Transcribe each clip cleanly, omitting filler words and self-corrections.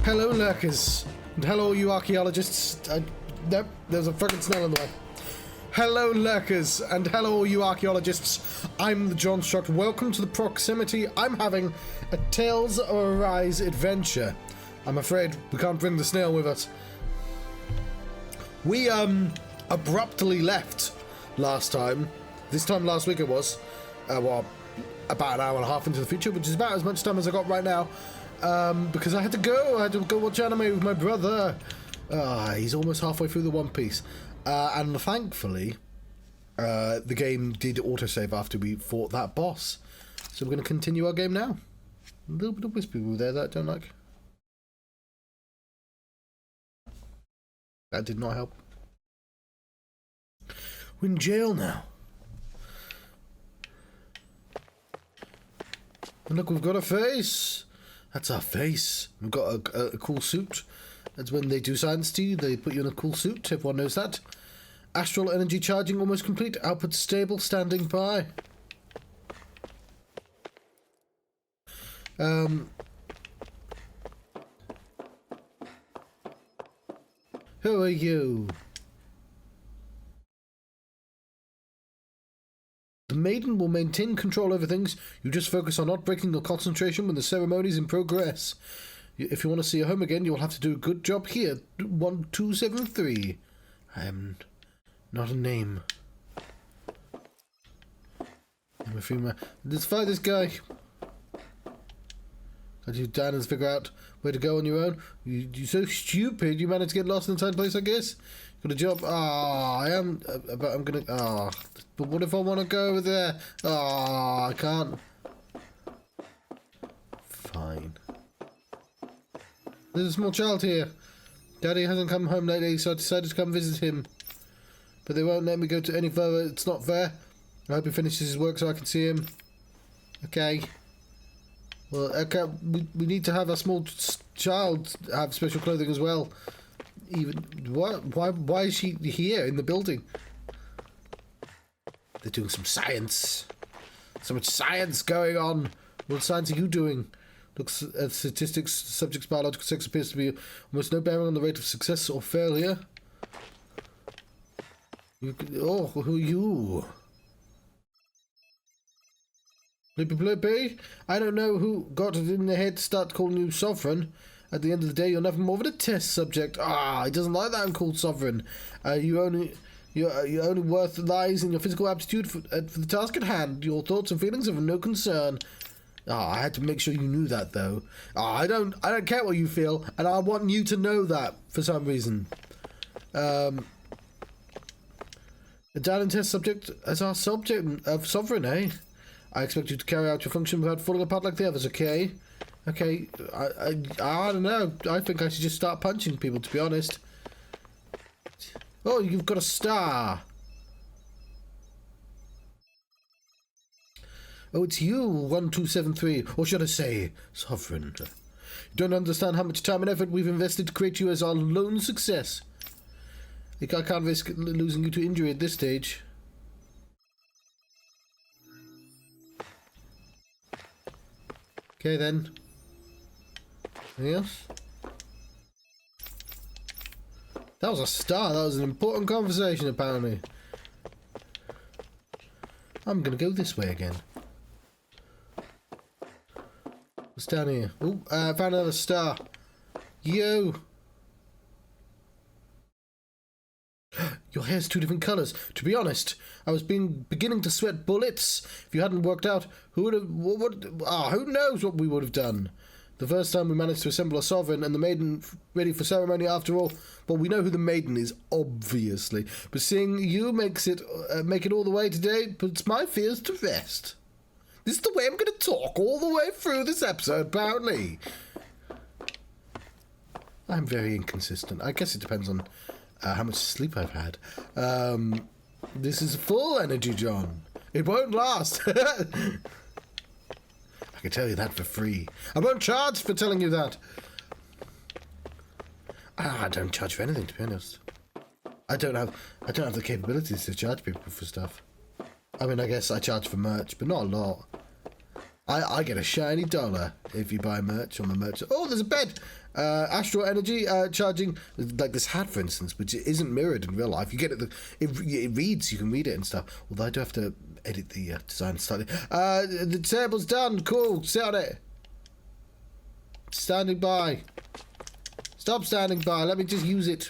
Hello, lurkers. And hello, you archaeologists. Nope, there's a fucking snail in the way. Hello, lurkers. And hello, you archaeologists. I'm the Johnstruct. Welcome to the proximity. I'm having a Tales of Arise adventure. I'm afraid we can't bring the snail with us. We, abruptly left last time. This time last week it was. Well, about an hour and a half into the future, which is about as much time as I got right now. Because I had to go watch anime with my brother. He's almost halfway through the One Piece. And thankfully, the game did autosave after we fought that boss. So we're going to continue our game now. A little bit of wispy there that I don't like. That did not help. We're in jail now. And look, we've got a face. That's our face. We've got a cool suit. That's when they do science to you. They put you in a cool suit. Everyone knows that. Astral energy charging almost complete. Output stable. Standing by. Who are you? The maiden will maintain control over things. You just focus on not breaking your concentration when the ceremony is in progress. If you want to see your home again, you'll have to do a good job here. 1273. I am not a name. I'm a female. Let's fight this guy. Got you down and figure out where to go on your own. You're so stupid. You managed to get lost in the same place, I guess. Got a job. I am. But I'm gonna. But what if I want to go over there? I can't. Fine. There's a small child here. Daddy hasn't come home lately, so I decided to come visit him. But they won't let me go to any further. It's not fair. I hope he finishes his work so I can see him. Okay. Well, okay, we need to have a small child have special clothing as well. Even what? Why is she here in the building? They're doing some science. So much science going on. What science are you doing? Looks at statistics, subjects' biological sex appears to be almost no bearing on the rate of success or failure. Who are you? Blippy blippy? I don't know who got it in their head to start calling you sovereign. At the end of the day, you're nothing more than a test subject. He doesn't like that I'm called sovereign. Your only worth lies in your physical aptitude for the task at hand. Your thoughts and feelings are of no concern. I had to make sure you knew that, though. I don't care what you feel, and I want you to know that for some reason. A down and test subject as our subject of sovereign, eh? I expect you to carry out your function without falling apart like the others, okay? Okay, I don't know. I think I should just start punching people, to be honest. Oh, you've got a star. Oh, it's you, 1273, or should I say, Sovereign. You don't understand how much time and effort we've invested to create you as our lone success. I can't risk losing you to injury at this stage. Okay, then. Anything else? That was a star. That was an important conversation, apparently. I'm going to go this way again. What's down here? Oh, I found another star. You. Your hair's two different colours. To be honest, I was beginning to sweat bullets. If you hadn't worked out, who knows what we would have done. The first time we managed to assemble a sovereign and the maiden ready for ceremony after all. Well, we know who the maiden is, obviously. But seeing you make it all the way today puts my fears to rest. This is the way I'm going to talk all the way through this episode, apparently. I'm very inconsistent. I guess it depends on how much sleep I've had. This is full energy, John. It won't last. I can tell you that for free. I won't charge for telling you that. I don't charge for anything, to be honest. I don't have the capabilities to charge people for stuff. I mean, I guess I charge for merch, but not a lot. I get a shiny dollar if you buy merch on the merch. Oh, there's a bed. Astral energy charging, like this hat, for instance, which isn't mirrored in real life. You get it. It reads. You can read it and stuff. Although I do have to edit the design slightly. The table's done. Cool. Sit on it. Standing by. Stop standing by. Let me just use it.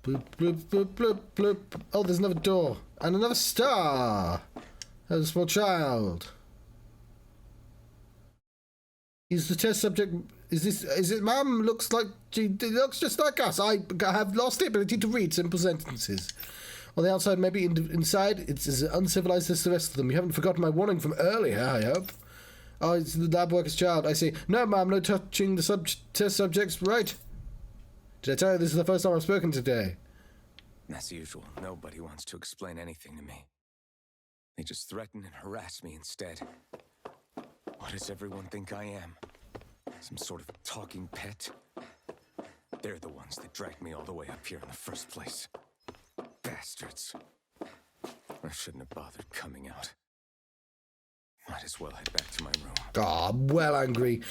Bloop, bloop, bloop, bloop, bloop. Oh, there's another door. And another star. There's a small child. Is the test subject... Is it ma'am? Looks like... It looks just like us. I have lost the ability to read simple sentences. On the outside, maybe inside, it's as uncivilized as the rest of them. You haven't forgotten my warning from earlier, I hope. Oh, it's the lab worker's child. I see. No, ma'am, no touching the test subjects. Right. Did I tell you this is the first time I've spoken today? As usual, nobody wants to explain anything to me. They just threaten and harass me instead. What does everyone think I am? Some sort of talking pet? They're the ones that dragged me all the way up here in the first place. Bastards. I shouldn't have bothered coming out. Might as well head back to my room. Oh, I'm well angry.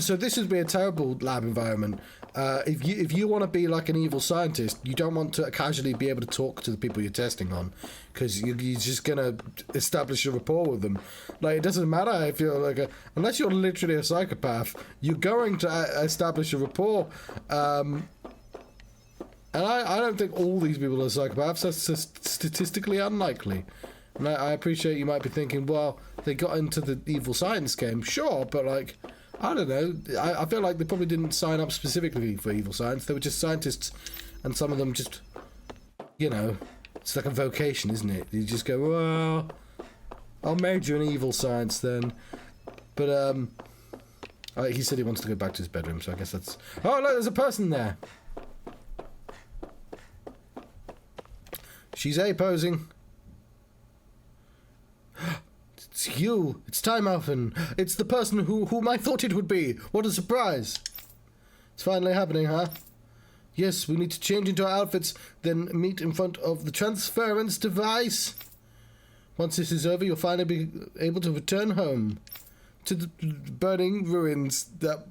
So this would be a terrible lab environment. If you want to be like an evil scientist, you don't want to casually be able to talk to the people you're testing on, because you're just gonna establish a rapport with them. Like, it doesn't matter if you're like unless you're literally a psychopath, you're going to establish a rapport. And I don't think all these people are psychopaths. That's just statistically unlikely. And I appreciate you might be thinking, well, they got into the evil science game. Sure, but, like, I don't know. I feel like they probably didn't sign up specifically for evil science. They were just scientists, and some of them just, you know, it's like a vocation, isn't it? You just go, well, I'll major in evil science then. But, he said he wants to go back to his bedroom, so I guess that's... Oh, look, there's a person there. She's A-posing. It's you. It's Time Elfin. It's the person whom I thought it would be. What a surprise. It's finally happening, huh? Yes, we need to change into our outfits, then meet in front of the transference device. Once this is over, you'll finally be able to return home to the burning ruins that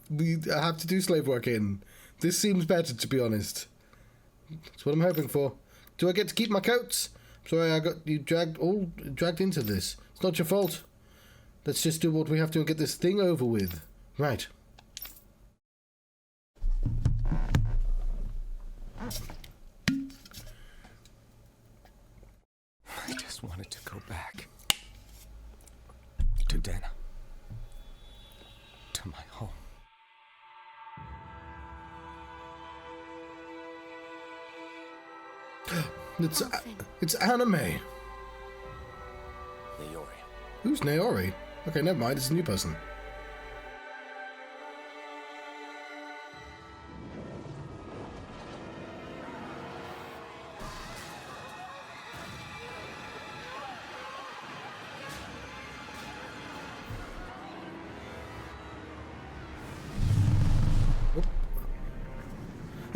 we have to do slave work in. This seems better, to be honest. That's what I'm hoping for. Do I get to keep my coats? Sorry, I got you dragged into this. It's not your fault. Let's just do what we have to and get this thing over with. Right. I just wanted to go back. To Dana. To my home. It's anime. Naori. Who's Naori? Okay, never mind. It's a new person.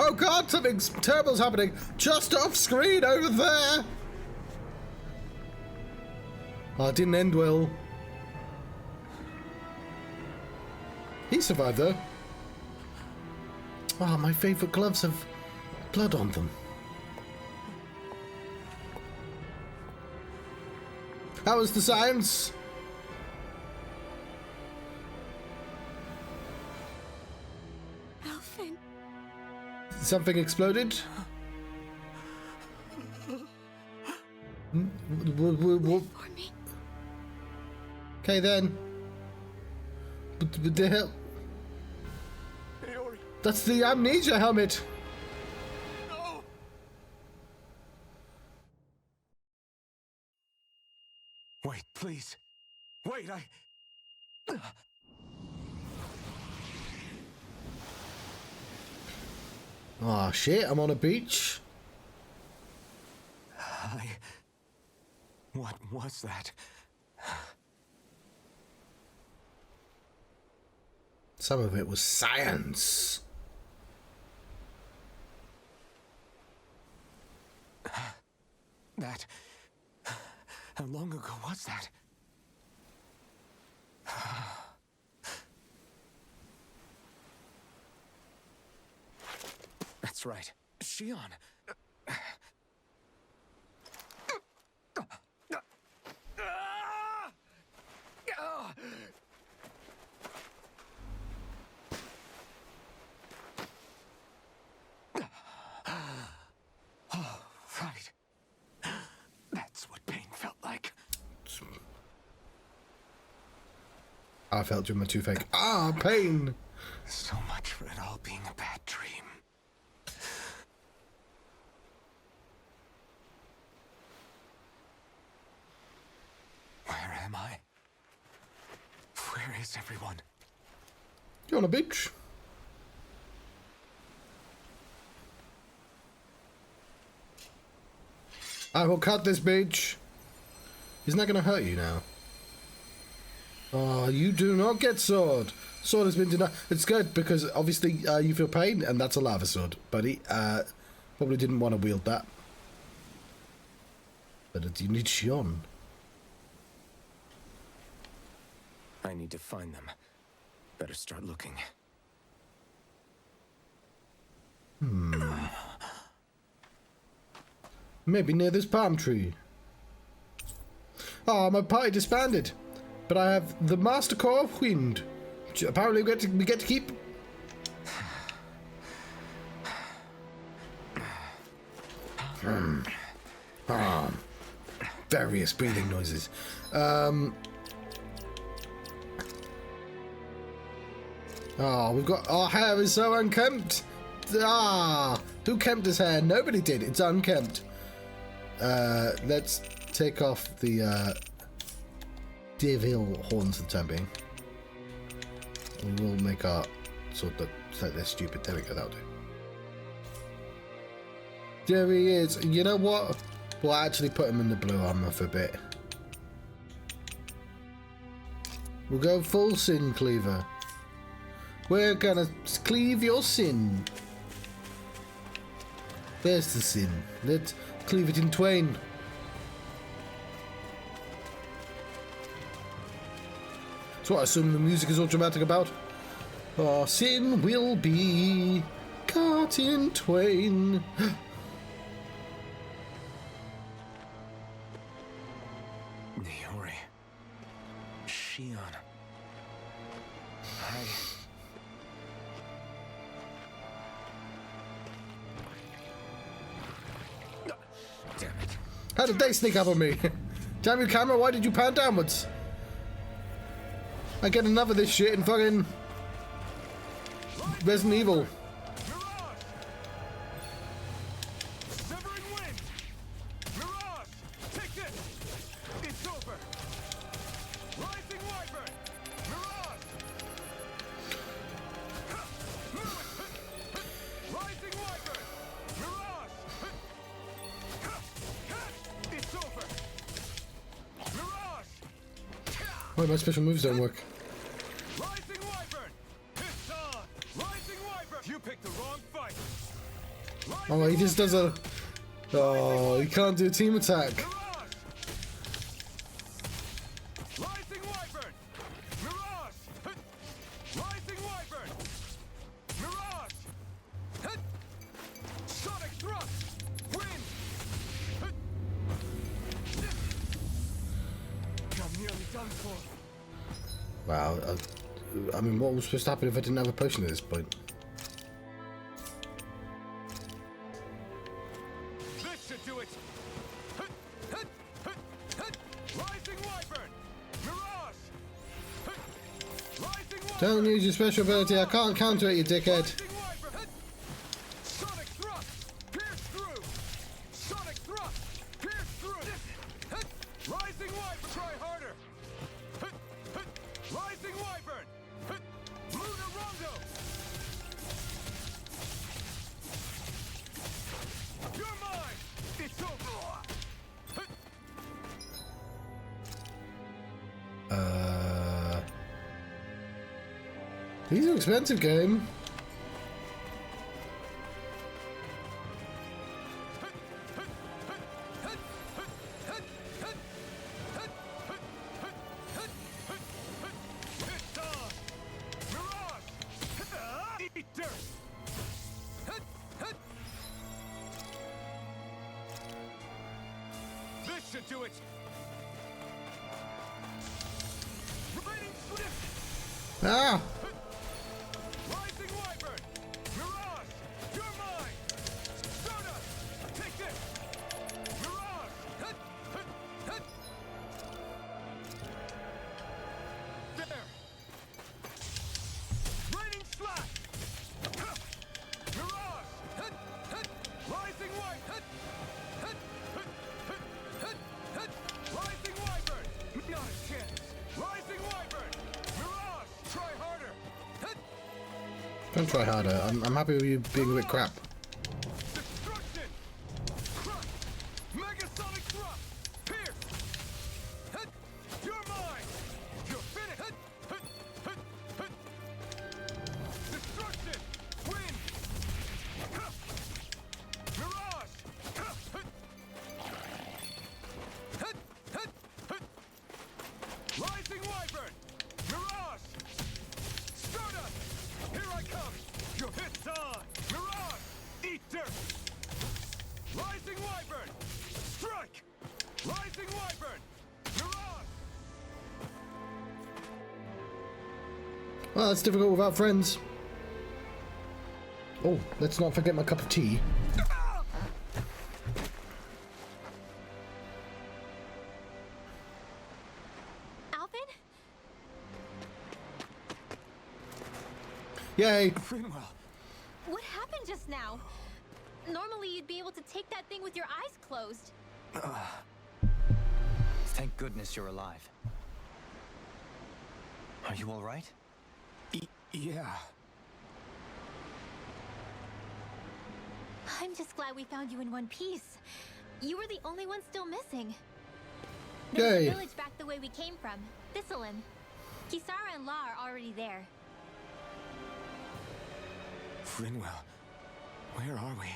Oh God, something terrible's happening just off screen over there. Oh, it didn't end well. He survived though. Oh, my favourite gloves have blood on them. How was the science? Elfin. Something exploded? Wait for me. Okay then. But the hell? Naori. That's the amnesia helmet. No. Wait, please. Wait, Oh shit, I'm on a beach. What was that? Some of it was science. That... How long ago was that? That's right. Shion. Oh, right. That's what pain felt like. I felt during my toothache. Ah, pain! So much for it all being a bad dream. Where am I? Where is everyone? You on a beach? I will cut this beach. Isn't that going to hurt you now? Oh, you do not get sword. Sword has been denied. It's good because obviously you feel pain, and that's a lava sword. But he probably didn't want to wield that. But you need Shion. I need to find them. Better start looking. Maybe near this palm tree. Oh, my party disbanded. But I have the Master Core of Wind. Which apparently we get to keep. Various breathing noises. Oh, we've got... Our hair is so unkempt. Ah, who kempt his hair? Nobody did. It's unkempt. Let's take off the devil horns for the time being. And we'll make our sort of slightly stupid. There we go. That'll do. There he is. You know what? We'll actually put him in the blue armor for a bit. We'll go full sin cleaver. We're gonna cleave your sin. Where's the sin? Let's cleave it in twain. That's what I assume the music is all dramatic about. Our sin will be cut in twain. Niori. Shion. Damn it. How did they sneak up on me? Damn you, camera, why did you pan downwards? I get enough of this shit in fucking Resident Evil. Why my special moves don't work? Oh, he just does a... Oh, he can't do a team attack. Wow, I mean, what was supposed to happen if I didn't have a potion at this point? This should do it. Rising Wyvern. Mirage. Rising Wyvern. Don't use your special ability, I can't counter it, you dickhead. Rising Wyvern. Sonic thrust. Pierce through. Sonic thrust. Pierce through. Rising Wyvern. Try harder. Rising Wyvern! Luna Rondo! You're mine! It's over! These are expensive, game. should do it. Remaining swift. Ah! Rising Wyvern. Mirage. You're mine. Stardust. Take this. Mirage. Hit. Hit. Hit. There. Raining slash. Mirage. Hit. Hit. Rising Wyvern. Hit. Hit. Hit. Hit. Hit. Hit. Rising Wyvern. Not a chance. Rising Wyvern. Mirage. Try harder. Hit. Don't try harder. I'm happy with you being a bit crap. Destruction. Crush. Megasonic thrust. Pierce. Hit. You're mine. You're finished. Hit. Hit. Hit. Hit. Destruction. Wind. Huh. Mirage. Huh. Hit. Hit. Hit. Hit. Rising Wyvern. Mirage. Stardust. Here I come. Your hit's on. Mirage. Eat dirt. Rising Wyvern. Strike. Rising Wyvern. Mirage. Well, that's difficult without friends. Oh, let's not forget my cup of tea. Alvin? Yay! Frinwell. What happened just now? Normally you'd be able to take that thing with your eyes closed. Thank goodness you're alive. Are you all right? Yeah. I'm just glad we found you in one piece. You were the only one still missing. There's Yay. a village back the way we came from, Thistlein. Kisara and La are already there. Frinwell. Where are we?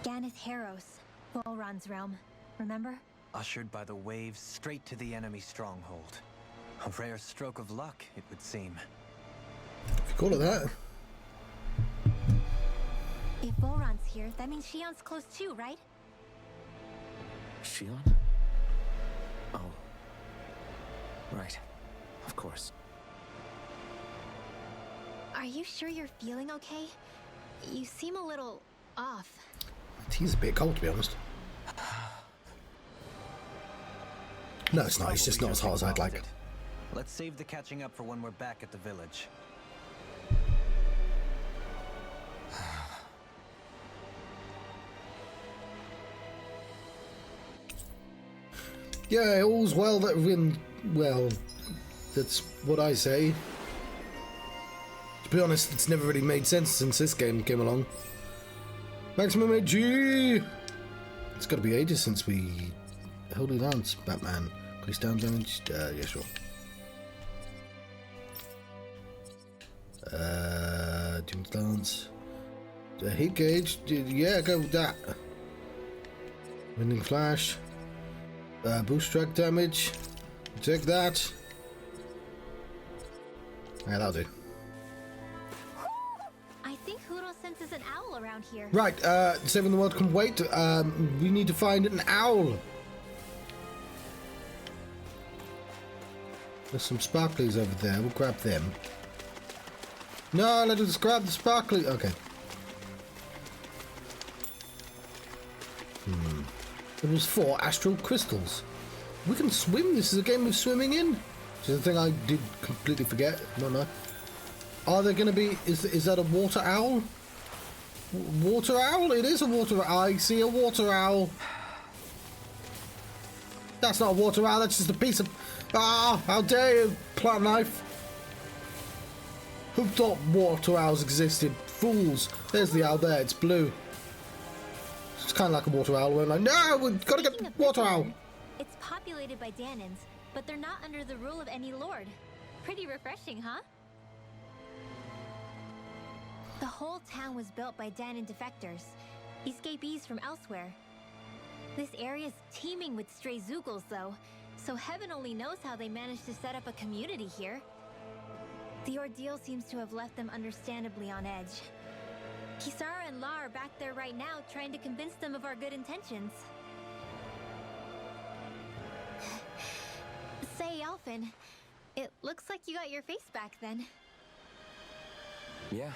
Ganeth Haros, Volron's realm. Remember? Ushered by the waves straight to the enemy stronghold. A rare stroke of luck, it would seem. If you call it that. If Volron's here, that means Shion's close too, right? Shion? Oh. Right. Of course. Are you sure you're feeling okay? You seem a little off. Tea's a bit cold, to be honest. No, it's not. It's just not as hot as I'd like. Let's save the catching up for when we're back at the village. Yeah, all's well that win. Well, that's what I say. To be honest, it's never really made sense since this game came along. Maximum AG! It's got to be ages since we Holy Lance, Batman. Increase down damage. Yeah, sure. Doom's Lance. Heat gauge. Yeah, go with that. Winding Flash. Boost strike damage. Take that. Yeah, that'll do. I think Huro senses an owl around here. Right, Saving the World can wait. We need to find an owl. There's some sparklies over there. We'll grab them. No, let us grab the sparkly. Okay. It was 4 astral crystals. We can swim. This is a game of swimming in. Which is the thing I did completely forget. No. Are there going to be... Is that a water owl? Water owl? It is a water owl. I see a water owl. That's not a water owl. That's just a piece of... Ah! How dare you, plant knife. Who thought water owls existed? Fools. There's the owl there. It's blue. It's kind of like a water owl. We're like, no, we've got to Speaking get of water Thistlein, owl. It's populated by Danans, but they're not under the rule of any lord. Pretty refreshing, huh? The whole town was built by Danan defectors, escapees from elsewhere. This area's teeming with stray Zoogles, though, so heaven only knows how they managed to set up a community here. The ordeal seems to have left them understandably on edge. Kisara and La are back there right now trying to convince them of our good intentions. Say, Alphen, it looks like you got your face back then. Yeah.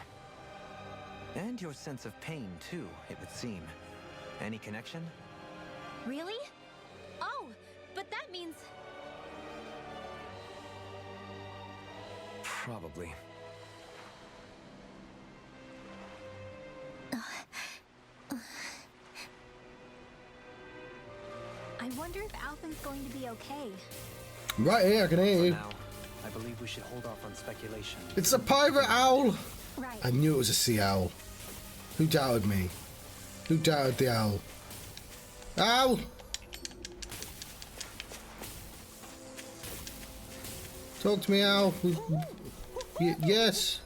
And your sense of pain, too, it would seem. Any connection? Really? Oh, but that means... Probably. I wonder if Alphen's going to be okay. Right here, I can hear For you. now, I believe we should hold off on speculation. It's a pirate owl! Right. I knew it was a sea owl. Who doubted me? Who doubted the owl? Owl! Talk to me, owl. Yes.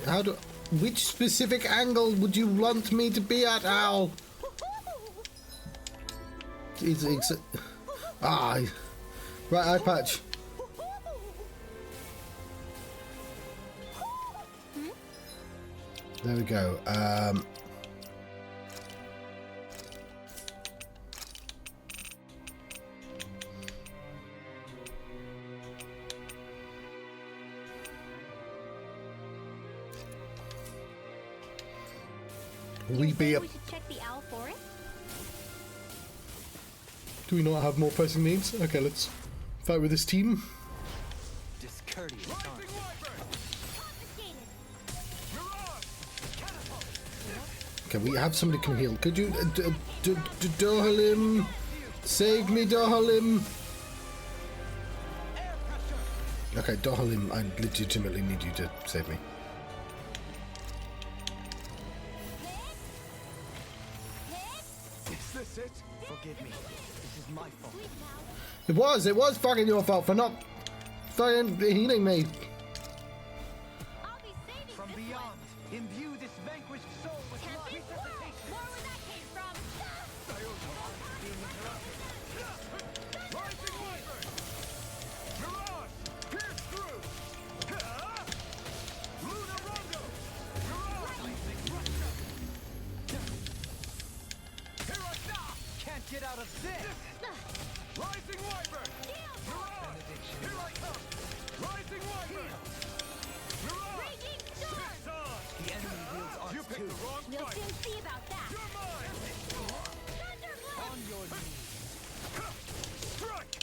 How do... Which specific angle would you want me to be at, owl? Ah, right, eye patch. There we go. We be a... We should check the owl forest? Do we not have more pressing needs? Okay, let's fight with this team. Discourteous Rising taunts. Wyvern! Confiscated! Mirage! Catapult! Okay, we have somebody can heal. Could you... Dohalim? Save me, Dohalim! Okay, Dohalim, I legitimately need you to save me. Is this it? Forgive me. This is my fault. It was fucking your fault for not fucking healing me. I'll be saving From this beyond, imbue this vanquished soul with one. love. Tempest? More where that came from. Rising Wyvern! Mirage! Pierce through! Luna Rondo! Mirage! Here I come! Can't get out of this! Rising Wyvern! Mirage! Here I come! Rising Wyvern! Mirage! Raging storm! It's on! The enemy wields You arts picked too. the wrong We'll fight! soon see about that. You're mine! Thunderblade! On your knees. Strike!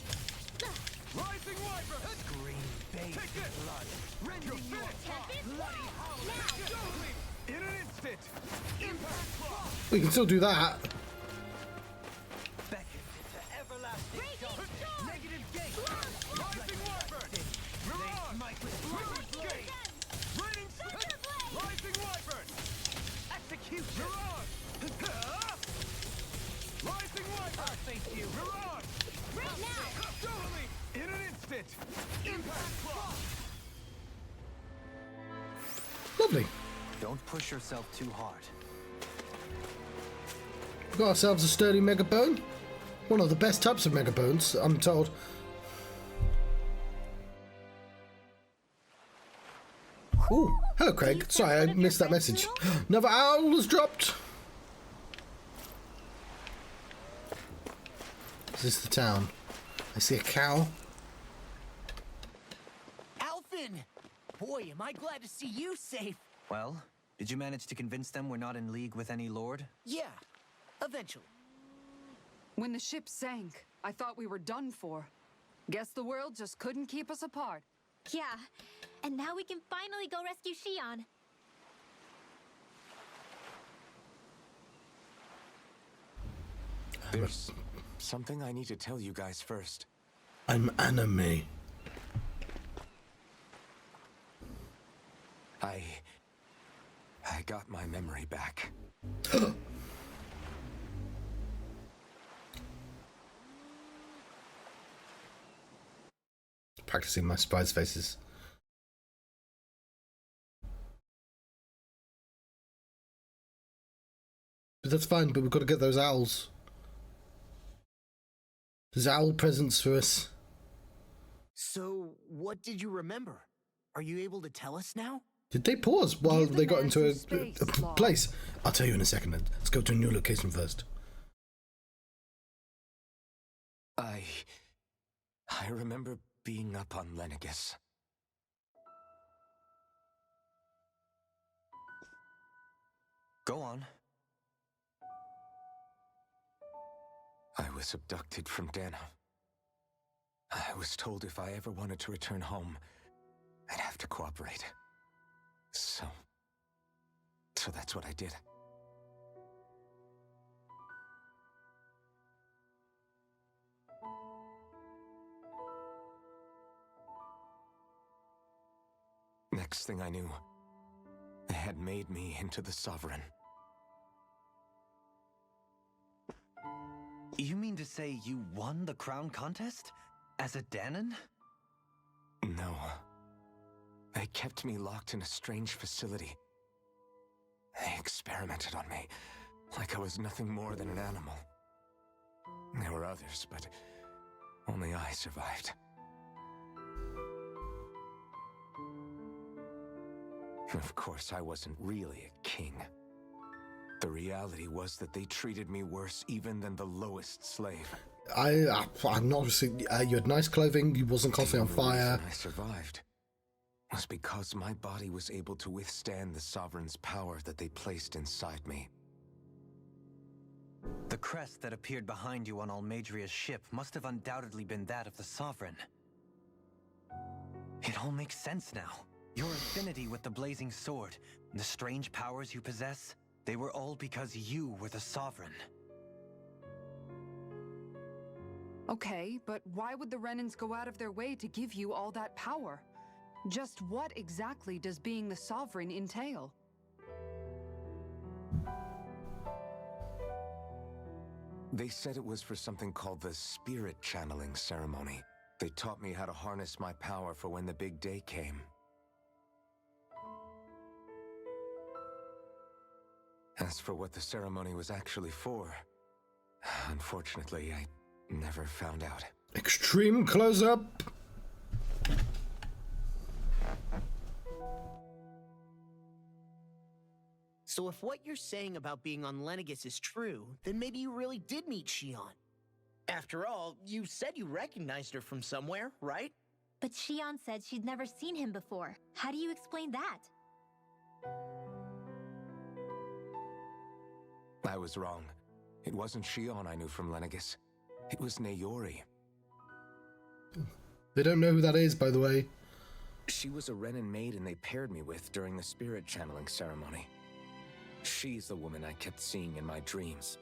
Rising Wyvern! Green bathed Take this! blood. Rending You're you finished! apart. Tempest? Bloody howl. Now! In an instant! Impact Frost! We can still do that. Beckon to everlasting Raging dark. storm! Negative gate. Rising Wyvern! Mirage! Smite with Wicked Gate! Raining Thunderblade! Rising Wyvern! execution. Mirage! Rising Wyvern! Face you. Mirage! Right now! Totally! In an instant! Impact Frost! Lovely. Don't push yourself too hard. We've got ourselves a sturdy mega bone. One of the best types of mega bones, I'm told. Ooh, hello Craig. Sorry, I missed that message. Another owl was dropped. Is this the town? I see a cow. Alphen! Boy, am I glad to see you safe. Well, did you manage to convince them we're not in league with any lord? Yeah, eventually. When the ship sank, I thought we were done for. Guess the world just couldn't keep us apart. Yeah, and now we can finally go rescue Shion. There's something I need to tell you guys first. I'm anime. I got my memory back. Practicing my surprise faces. But that's fine, but we've got to get those owls. There's owl presents for us. So, what did you remember? Are you able to tell us now? Did they pause while Give the they got man into some a space, Locke. place? I'll tell you in a second. Let's go to a new location first. I remember being up on Lenegis. Go on. I was abducted from Dana. I was told if I ever wanted to return home, I'd have to cooperate. So that's what I did. Next thing I knew, they had made me into the Sovereign. You mean to say you won the crown contest? As a Danon? No. They kept me locked in a strange facility. They experimented on me, like I was nothing more than an animal. There were others, but only I survived. Of course, I wasn't really a king. The reality was that they treated me worse even than the lowest slave. I'm not saying you had nice clothing. You wasn't constantly on The only fire. reason I survived was because my body was able to withstand the Sovereign's power that they placed inside me. The crest that appeared behind you on Almadria's ship must have undoubtedly been that of the Sovereign. It all makes sense now. Your affinity with the Blazing Sword, and the strange powers you possess, they were all because you were the Sovereign. Okay, but why would the Renans go out of their way to give you all that power? Just what exactly does being the Sovereign entail? They said it was for something called the Spirit Channeling Ceremony. They taught me how to harness my power for when the big day came. As for what the ceremony was actually for, unfortunately, I never found out. Extreme close-up. So if what you're saying about being on Lenegis is true, then maybe you really did meet Shion. After all, you said you recognized her from somewhere, right? But Shion said she'd never seen him before. How do you explain that? I was wrong. It wasn't Shion I knew from Lenegis. It was Naori. They don't know who that is, by the way. She was a Renan maiden they paired me with during the spirit channeling ceremony. She's the woman I kept seeing in my dreams.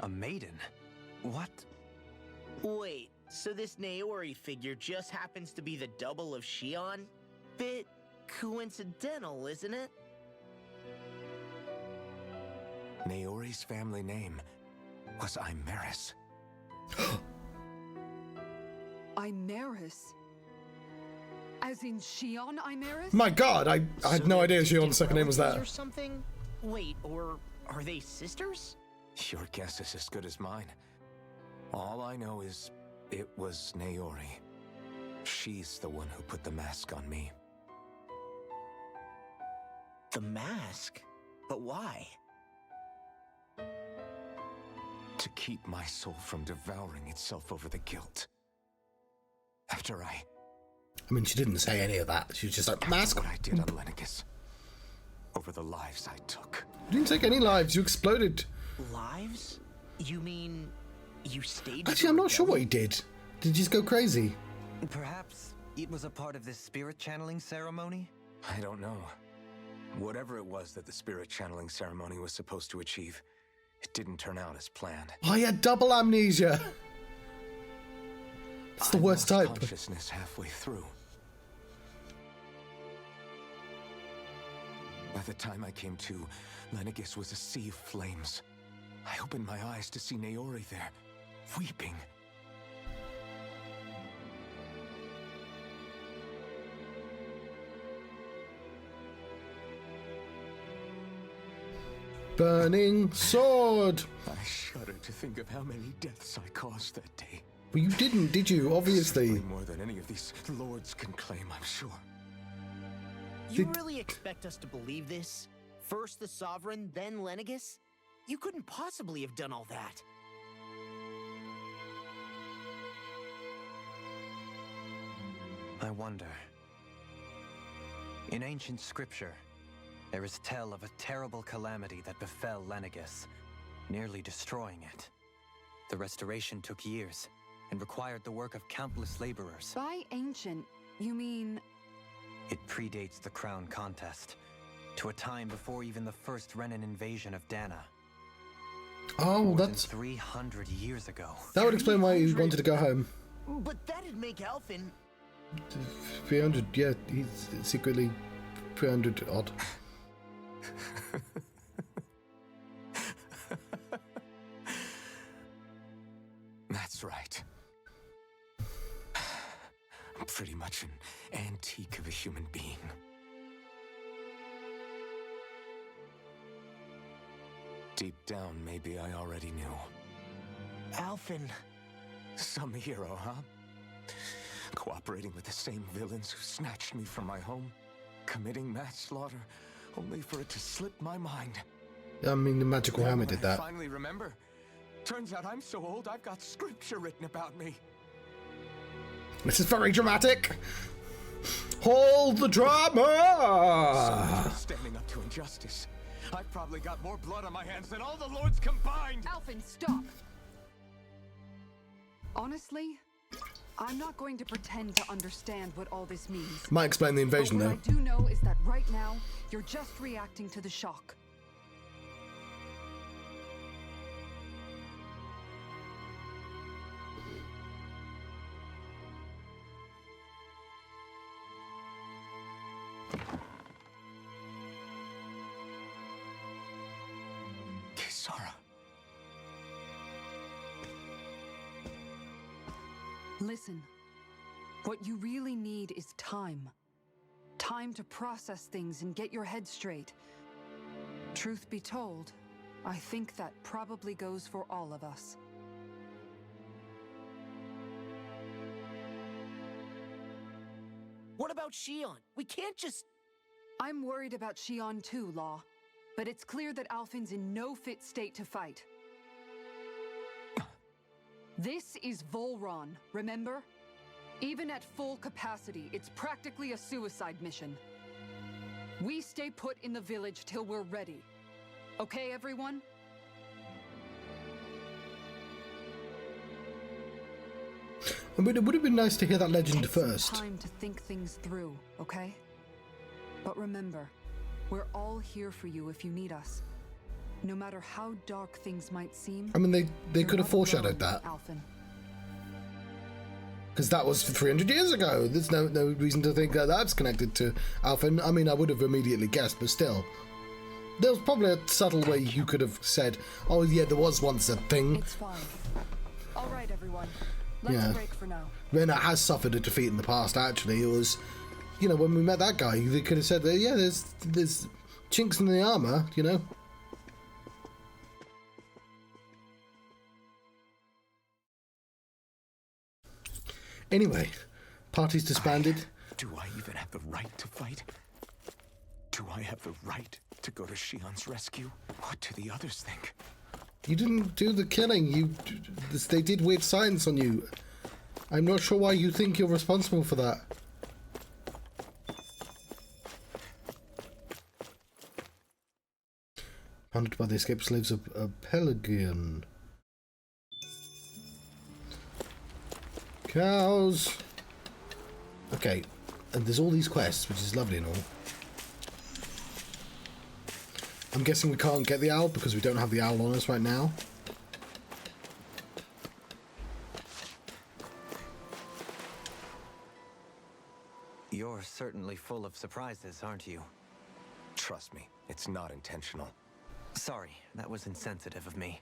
A maiden? What? Wait, so this Naori figure just happens to be the double of Shion? Bit coincidental, isn't it? Naori's family name was Imeris. Imeris? As in Shion Imeris? My God, I had no idea Shion's second name was that. Or something? Wait, or are they sisters? Your guess is as good as mine. All I know is it was Naori. She's the one who put the mask on me. The mask? But why? To keep my soul from devouring itself over the guilt. After I mean, she didn't say any of that. She was just like, mask. what I did on Lenegis. Over the lives I took. You didn't take any lives. You exploded. Lives? You mean you stayed? Actually, I'm not sure what he did. Did he just go crazy? Perhaps it was a part of this spirit channeling ceremony? I don't know. Whatever it was that the spirit channeling ceremony was supposed to achieve, it didn't turn out as planned. Oh, he had double amnesia. It's the worst lost type. Consciousness halfway through. By the time I came to, Lenegis was a sea of flames. I opened my eyes to see Naori there, weeping. Burning sword. I shudder to think of how many deaths I caused that day. Well, you didn't, did you? Obviously. Simply more than any of these lords can claim, I'm sure. You really expect us to believe this? First the Sovereign, then Lenegus? You couldn't possibly have done all that. I wonder. In ancient scripture, there is tell of a terrible calamity that befell Lenegus, nearly destroying it. The restoration took years and required the work of countless laborers. By ancient, you mean... It predates the crown contest, to a time before even the first Renan invasion of Dana. Oh, More that's... than 300 years ago. That would explain why he wanted to go home. But that'd make Alphen... 300, yeah, he's secretly 300 odd. That's right. I'm pretty much an antique of a human being. Deep down, maybe I already knew. Alphen... Some hero, huh? Cooperating with the same villains who snatched me from my home, committing mass slaughter, only for it to slip my mind. I mean, the magical hammer did that. I finally remember. Turns out I'm so old, I've got scripture written about me. This is very dramatic. Hold the drama! Someone standing up to injustice. I've probably got more blood on my hands than all the lords combined. Alphen, stop! Honestly, I'm not going to pretend to understand what all this means. Might explain the invasion, But though. what I do know is that right now, you're just reacting to the shock. Kisara. Listen, what you really need is time. Time to process things and get your head straight. Truth be told, I think that probably goes for all of us. What about Shion? We can't just... I'm worried about Shion too, Law. But it's clear that Alphen's in no fit state to fight. This is Volron, remember? Even at full capacity, it's practically a suicide mission. We stay put in the village till we're ready. Okay, everyone? I mean, it would have been nice to hear that legend Take some first. time to think things through, okay? But remember, we're all here for you if you need us. No matter how dark things might seem. I mean, they you're could have not foreshadowed alone, that. Alphen. Because that was 300 years ago. There's no reason to think that that's connected to Alphen. I mean, I would have immediately guessed, but still. There was probably a subtle way you could have said, oh yeah, there was once a thing. It's fine. All right, everyone. Let's Yeah. break for now. Rena has suffered a defeat in the past, actually. It was, you know, when we met that guy, they could have said that, yeah, there's chinks in the armour, you know. Anyway, party's disbanded. Do I even have the right to fight? Do I have the right to go to Shion's rescue? What do the others think? You didn't do the killing. They did weird science on you. I'm not sure why you think you're responsible for that. Founded by the escaped slaves of Pelagian. Cows. Okay, and there's all these quests, which is lovely and all. I'm guessing we can't get the owl because we don't have the owl on us right now. You're certainly full of surprises, aren't you? Trust me, it's not intentional. Sorry, that was insensitive of me.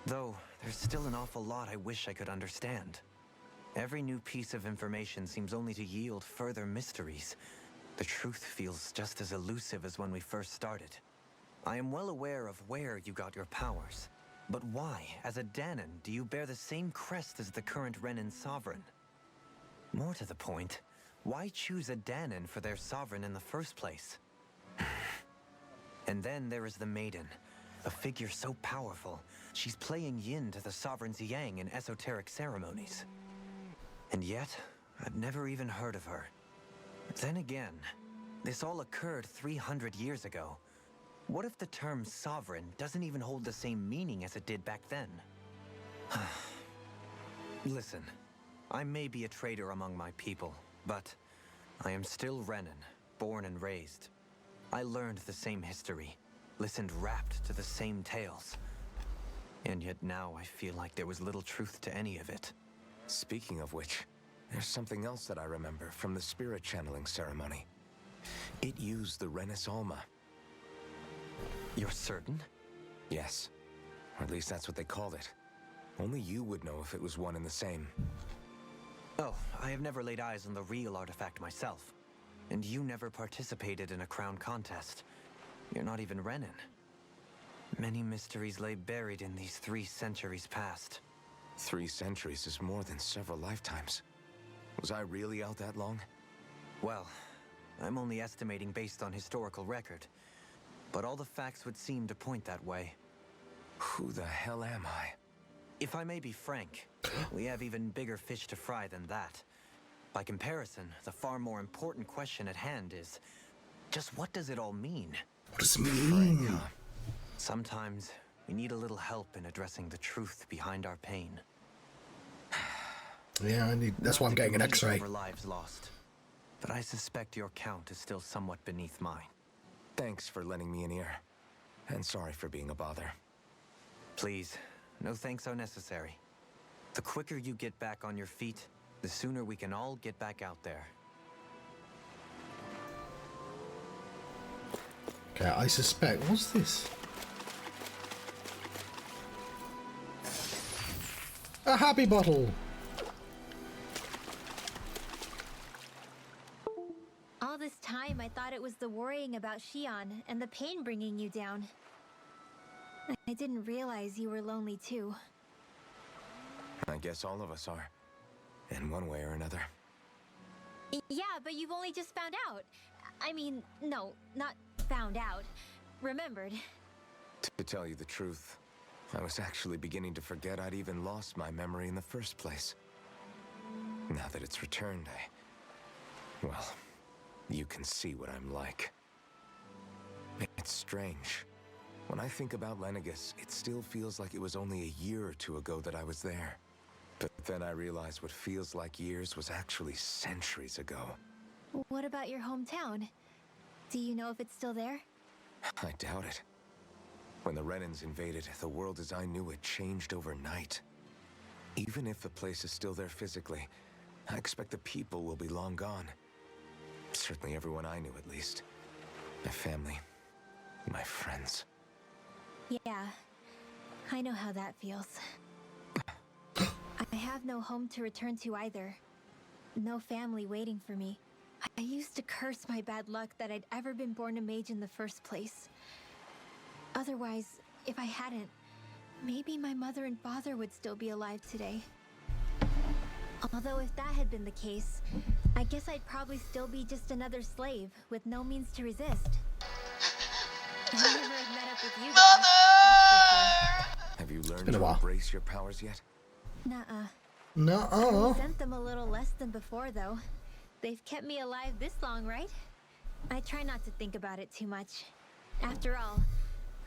Though, there's still an awful lot I wish I could understand. Every new piece of information seems only to yield further mysteries. The truth feels just as elusive as when we first started. I am well aware of where you got your powers, But why, as a Danon, do you bear the same crest as the current Renan sovereign? More to the point, why choose a Danon for their sovereign in the first place? And then there is the Maiden, a figure so powerful, she's playing yin to the sovereign's yang in esoteric ceremonies. And yet, I've never even heard of her. Then again, this all occurred 300 years ago. What if the term sovereign doesn't even hold the same meaning as it did back then? Listen, I may be a traitor among my people, but I am still Renan, born and raised. I learned the same history, listened rapt to the same tales. And yet now I feel like there was little truth to any of it. Speaking of which, there's something else that I remember from the spirit channeling ceremony. It used the Renis Alma. You're certain? Yes. Or at least that's what they called it. Only you would know if it was one and the same. Oh, I have never laid eyes on the real artifact myself. And you never participated in a crown contest. You're not even Renan. Many mysteries lay buried in these 3 centuries past. 3 centuries is more than several lifetimes. Was I really out that long? Well, I'm only estimating based on historical record. But all the facts would seem to point that way. Who the hell am I? If I may be frank, we have even bigger fish to fry than that. By comparison, the far more important question at hand is, just what does it all mean? What does it mean? Sometimes we need a little help in addressing the truth behind our pain. Yeah, I need. That's why I'm getting an X-ray. Over lives lost, but I suspect your count is still somewhat beneath mine. Thanks for lending me an ear. And sorry for being a bother. Please, no thanks are necessary. The quicker you get back on your feet, the sooner we can all get back out there. Okay, I suspect. What's this? A happy bottle. All this time, I thought it was the worrying about Shion and the pain bringing you down. I didn't realize you were lonely too. I guess all of us are. In one way or another. Yeah, but you've only just found out. I mean, no, not found out. Remembered. To tell you the truth, I was actually beginning to forget I'd even lost my memory in the first place. Now that it's returned, well, you can see what I'm like. It's strange. When I think about Lenegus, it still feels like it was only a year or 2 ago that I was there. But then I realized what feels like years was actually centuries ago. What about your hometown? Do you know if it's still there? I doubt it. When the Renans invaded, the world as I knew it changed overnight. Even if the place is still there physically, I expect the people will be long gone. Certainly everyone I knew, at least. My family, my friends. Yeah, I know how that feels. I have no home to return to either. No family waiting for me. I used to curse my bad luck that I'd ever been born a mage in the first place. Otherwise, if I hadn't, maybe my mother and father would still be alive today. Although if that had been the case, I guess I'd probably still be just another slave with no means to resist. I never have met up with you guys. Have you learned to embrace your powers yet? Nuh-uh. Nuh-uh. I resent them a little less than before, though. They've kept me alive this long, right? I try not to think about it too much. After all,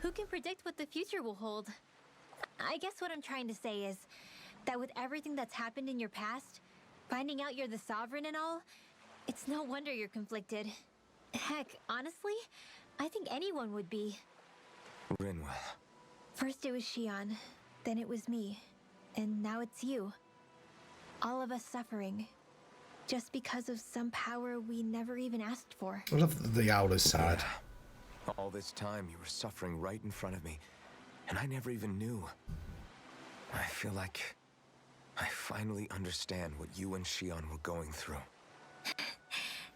who can predict what the future will hold? I guess what I'm trying to say is that with everything that's happened in your past, finding out you're the Sovereign and all, it's no wonder you're conflicted. Heck, honestly, I think anyone would be. Rinwell. First it was Shion, then it was me, and now it's you. All of us suffering, just because of some power we never even asked for. I love that the owl is sad. Yeah. All this time you were suffering right in front of me, and I never even knew. I feel like I finally understand what you and Shion were going through.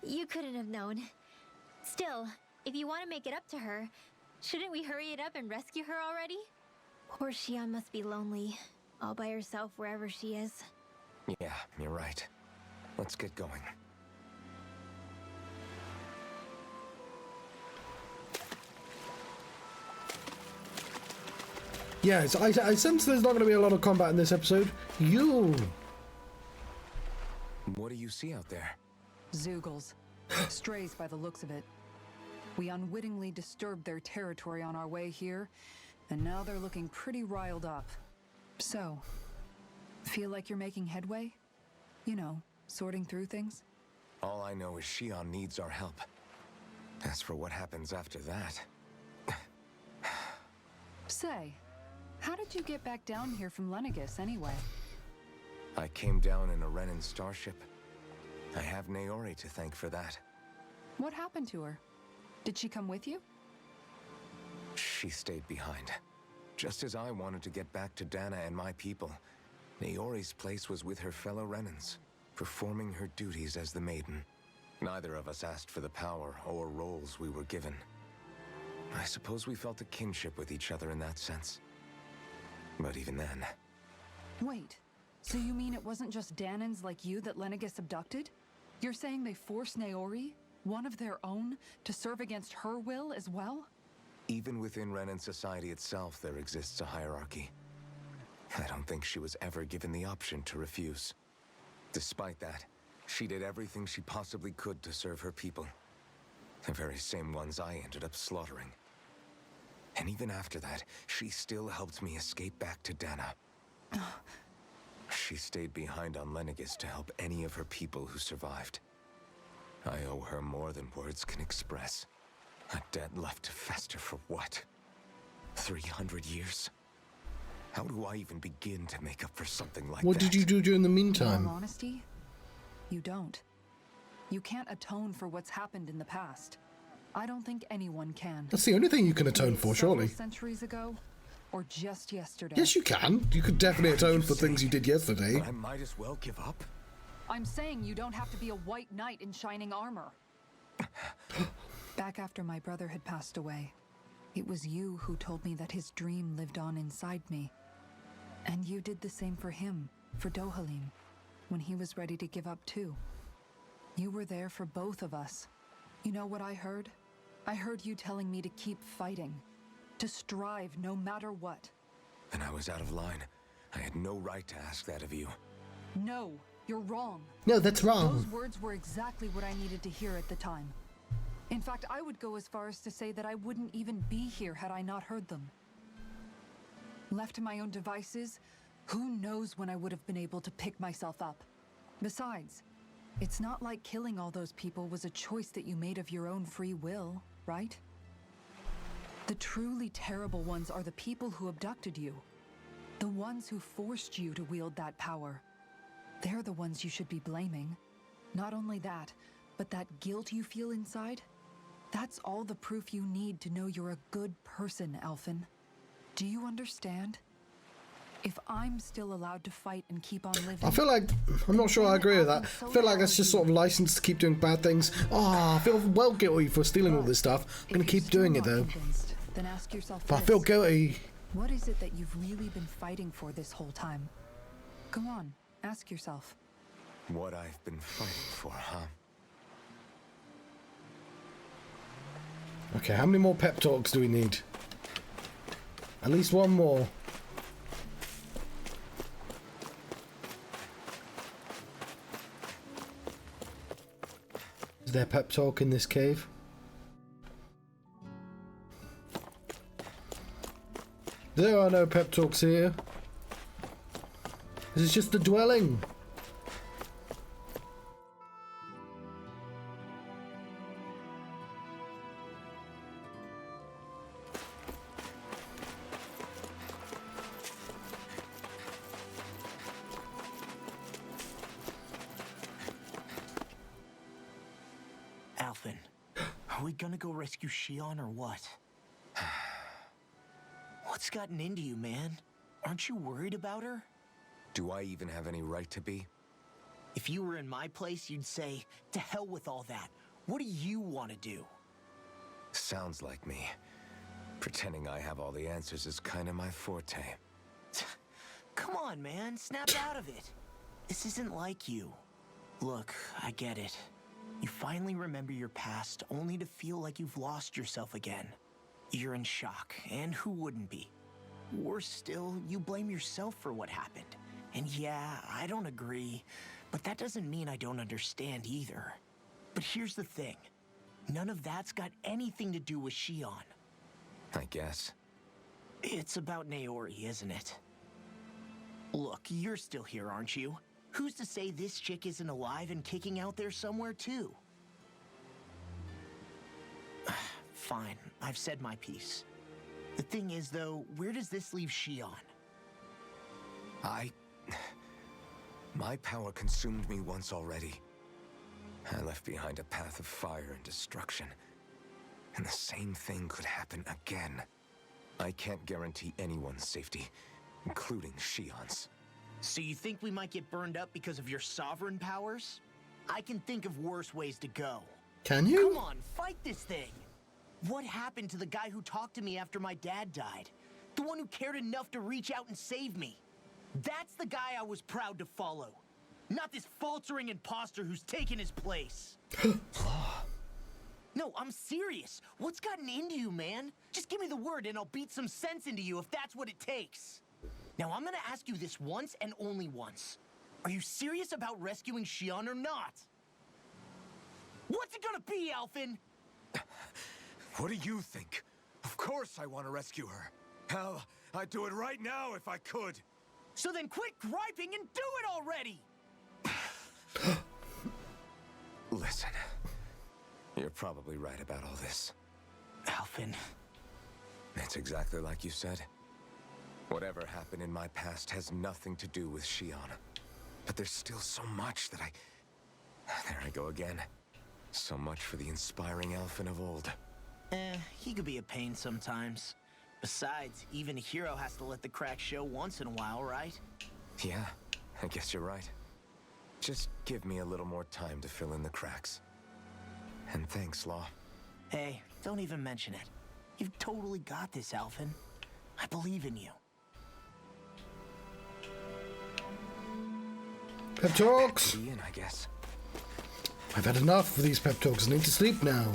You couldn't have known. Still, if you want to make it up to her, shouldn't we hurry it up and rescue her already? Poor Xion must be lonely, all by herself wherever she is. Yeah, you're right. Let's get going. Yeah, I sense there's not going to be a lot of combat in this episode. What do you see out there? Zeugles. Strays by the looks of it. We unwittingly disturbed their territory on our way here, and now they're looking pretty riled up. So, feel like you're making headway? You know, sorting through things? All I know is Xion needs our help. As for what happens after that... Say, how did you get back down here from Lenegis anyway? I came down in a Renan starship. I have Naori to thank for that. What happened to her? Did she come with you? She stayed behind. Just as I wanted to get back to Dana and my people, Naori's place was with her fellow Renans, performing her duties as the Maiden. Neither of us asked for the power or roles we were given. I suppose we felt a kinship with each other in that sense. But even then... Wait, so you mean it wasn't just Danans like you that Lenegis abducted? You're saying they forced Naori, one of their own, to serve against her will as well? Even within Renan society itself, there exists a hierarchy. I don't think she was ever given the option to refuse. Despite that, she did everything she possibly could to serve her people. The very same ones I ended up slaughtering. And even after that, she still helped me escape back to Dana. She stayed behind on Lenegis to help any of her people who survived. I owe her more than words can express. A debt left to fester for what? 300 years? How do I even begin to make up for something like that? What did you do during the meantime? In all honesty, you don't. You can't atone for what's happened in the past. I don't think anyone can. That's the only thing you can atone for, surely. Centuries ago, or just yesterday. Yes, you can. You could definitely atone for things you did yesterday. But I might as well give up. I'm saying you don't have to be a white knight in shining armor. Back after my brother had passed away, it was you who told me that his dream lived on inside me. And you did the same for him, for Dohalim, when he was ready to give up too. You were there for both of us. You know what I heard? I heard you telling me to keep fighting, to strive no matter what. Then I was out of line. I had no right to ask that of you. No, you're wrong. No, that's wrong. Those words were exactly what I needed to hear at the time. In fact, I would go as far as to say that I wouldn't even be here had I not heard them. Left to my own devices, who knows when I would have been able to pick myself up. Besides, it's not like killing all those people was a choice that you made of your own free will, right? The truly terrible ones are the people who abducted you. The ones who forced you to wield that power. They're the ones you should be blaming. Not only that, but that guilt you feel inside, that's all the proof you need to know you're a good person, Alphen. Do you understand? If I'm still allowed to fight and keep on living... I feel like... I'm not sure I agree with that. I feel like that's just sort of license to keep doing bad things. Oh, I feel well guilty for stealing all this stuff. I'm going to keep doing it, though. Then ask yourself But I feel guilty. What is it that you've really been fighting for this whole time? Go on, ask yourself. What I've been fighting for, huh? Okay, how many more pep talks do we need? At least one more. Is there pep talk in this cave? There are no pep talks here. This is just the dwelling. Alphen, are we gonna go rescue Xion or what? What's gotten into you, man? Aren't you worried about her? Do I even have any right to be? If you were in my place, you'd say, to hell with all that. What do you want to do? Sounds like me. Pretending I have all the answers is kind of my forte. Come on, man. Snap out of it. This isn't like you. Look, I get it. You finally remember your past, only to feel like you've lost yourself again. You're in shock, and who wouldn't be? Worse still, you blame yourself for what happened. And yeah, I don't agree, but that doesn't mean I don't understand either. But here's the thing. None of that's got anything to do with Shion. I guess. It's about Naori, isn't it? Look, you're still here, aren't you? Who's to say this chick isn't alive and kicking out there somewhere, too? Fine, I've said my piece. The thing is, though, where does this leave Shion? My power consumed me once already. I left behind a path of fire and destruction. And the same thing could happen again. I can't guarantee anyone's safety, including Shion's. So you think we might get burned up because of your sovereign powers? I can think of worse ways to go. Can you? Come on, fight this thing! What happened to the guy who talked to me after my dad died? The one who cared enough to reach out and save me? That's the guy I was proud to follow. Not this faltering imposter who's taken his place. No, I'm serious. What's gotten into you, man? Just give me the word and I'll beat some sense into you if that's what it takes. Now, I'm gonna ask you this once and only once. Are you serious about rescuing Shion or not? What's it gonna be, Alphen? What do you think? Of course I want to rescue her. Hell, I'd do it right now if I could. So then quit griping and do it already! Listen, you're probably right about all this. Alphen. It's exactly like you said. Whatever happened in my past has nothing to do with Shion. But there's still so much that There I go again. So much for the inspiring Alphen of old. He could be a pain sometimes. Besides, even a hero has to let the cracks show once in a while, right? Yeah, I guess you're right. Just give me a little more time to fill in the cracks. And thanks, Law. Hey, don't even mention it. You've totally got this, Alphen. I believe in you. Pep talks! Ian, I guess. I've had enough of these pep talks. I need to sleep now.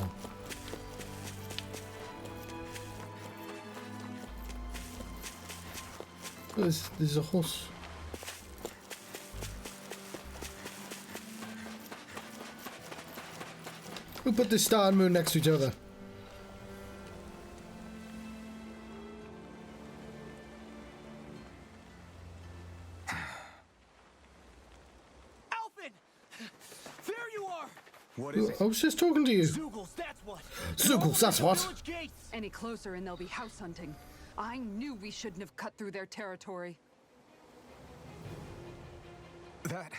There's a horse. Who put this star and moon next to each other? Alphen! There you are! What is it? I was just talking to you. Zugals, that's what! Zugals, that's what? Village gates! Any closer and they'll be house hunting. I knew we shouldn't have cut through their territory. That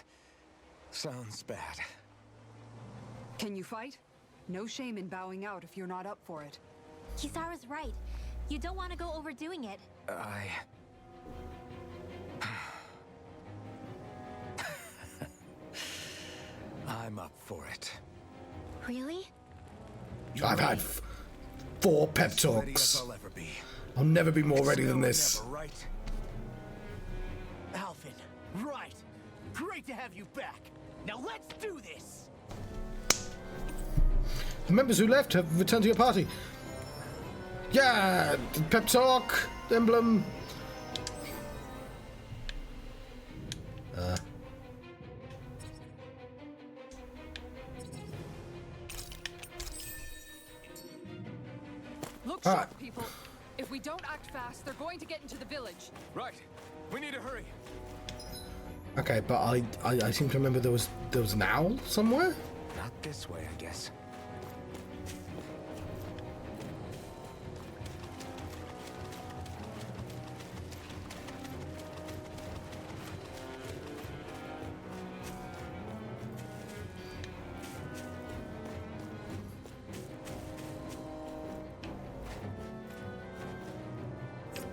sounds bad. Can you fight? No shame in bowing out if you're not up for it. Kisara's right. You don't want to go overdoing it. I'm up for it. Really? I've had 4 pep As ready as talks. I'll ever be. I'll never be more ready than Never, this. never, right? Alphen, right. Great to have you back. Now let's do this! The members who left have returned to your party. Yeah, the pep talk, emblem. Look Ah. sharp, people. If we don't act fast, they're going to get into the village. Right. We need to hurry. Okay, but I seem to remember there was an owl somewhere. Not this way, I guess.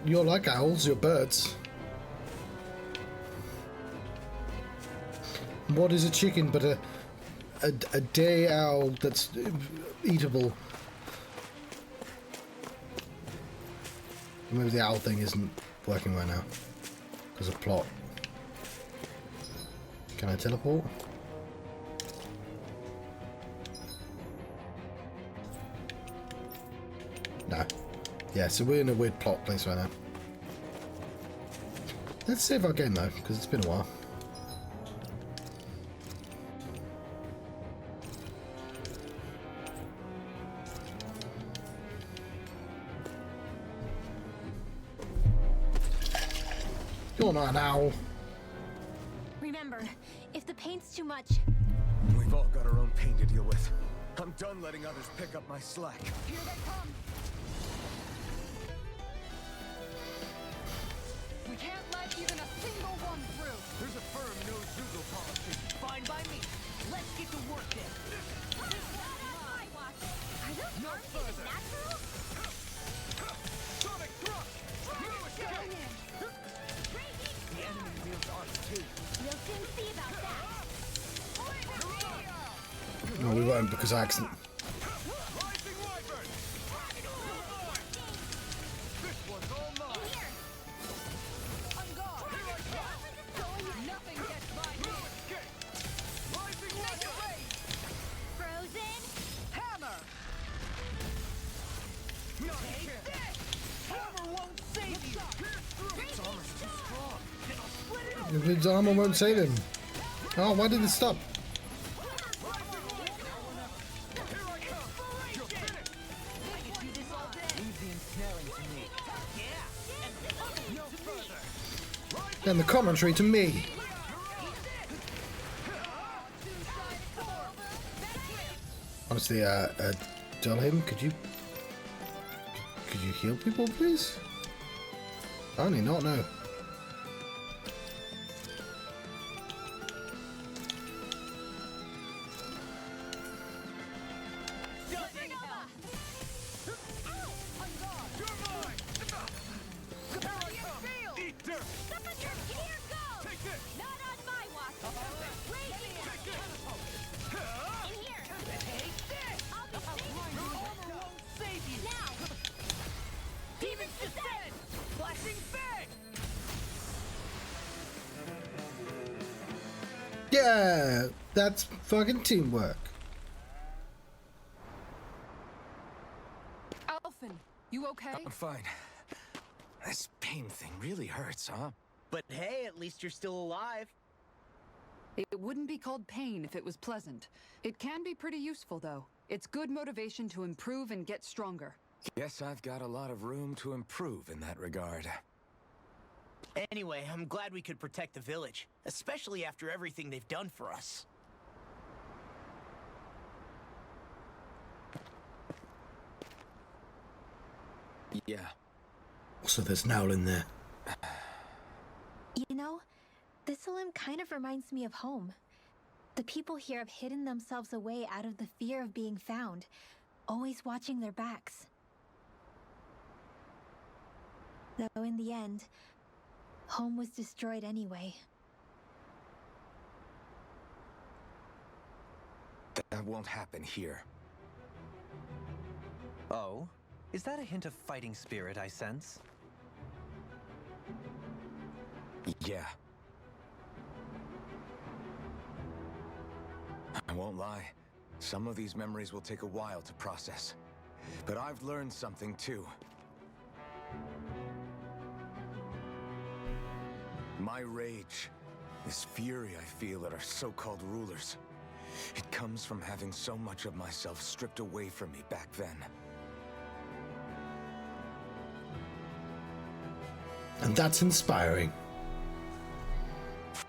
You're like owls, you're birds. What is a chicken but a day owl that's eatable? Maybe the owl thing isn't working right now because of plot. Can I teleport? No. Yeah, so we're in a weird plot place right now. Let's save our game though, because it's been a while. You're not an owl. Remember, if the paint's too much, We've all got our own pain to deal with. I'm done letting others pick up my slack. Here they come! We can't let even a single one through! There's a firm no Zugo policy. Fine by me. Let's get to work then. are those No arms further. even natural? Sonic thrust! No escape! The enemy wields arms too. We'll soon see about that. No, we won't because of accident. Rising Wyvern! This one's all mine! Here, On guard! Nothing gets by me! No escape! Rising Wyvern! frozen. Hammer! Not a chance! Hammer won't save you. Its armor's too strong. Then I'll split it open. His armor won't save him. Oh, why did it stop? Here I come! You're finished! I can do this all day. Leave the ensnaring to me. Yeah. And No further! And the commentary to me. Honestly, tell him, could you heal people, please? Only not no. You're mine! Eat dirt! Here goes. Take this! Not on my watch. Raging. Take it! In here. take this. I'll be safe. Armor won't save you. Now. Demons descend. Flashing bang. Yeah, that's fucking teamwork. Alphen, you okay? I'm fine. This pain thing really hurts, huh? But hey, at least you're still alive. It wouldn't be called pain if it was pleasant. It can be pretty useful, though. It's good motivation to improve and get stronger. Guess I've got a lot of room to improve in that regard. Anyway, I'm glad we could protect the village, especially after everything they've done for us. Yeah. Also, there's an owl in there. You know, this limb kind of reminds me of home. The people here have hidden themselves away out of the fear of being found, always watching their backs. Though in the end, home was destroyed anyway. That won't happen here. Oh? Is that a hint of fighting spirit I sense? Yeah. I won't lie. Some of these memories will take a while to process. But I've learned something too. My rage, this fury I feel at our so-called rulers, it comes from having so much of myself stripped away from me back then. And that's inspiring.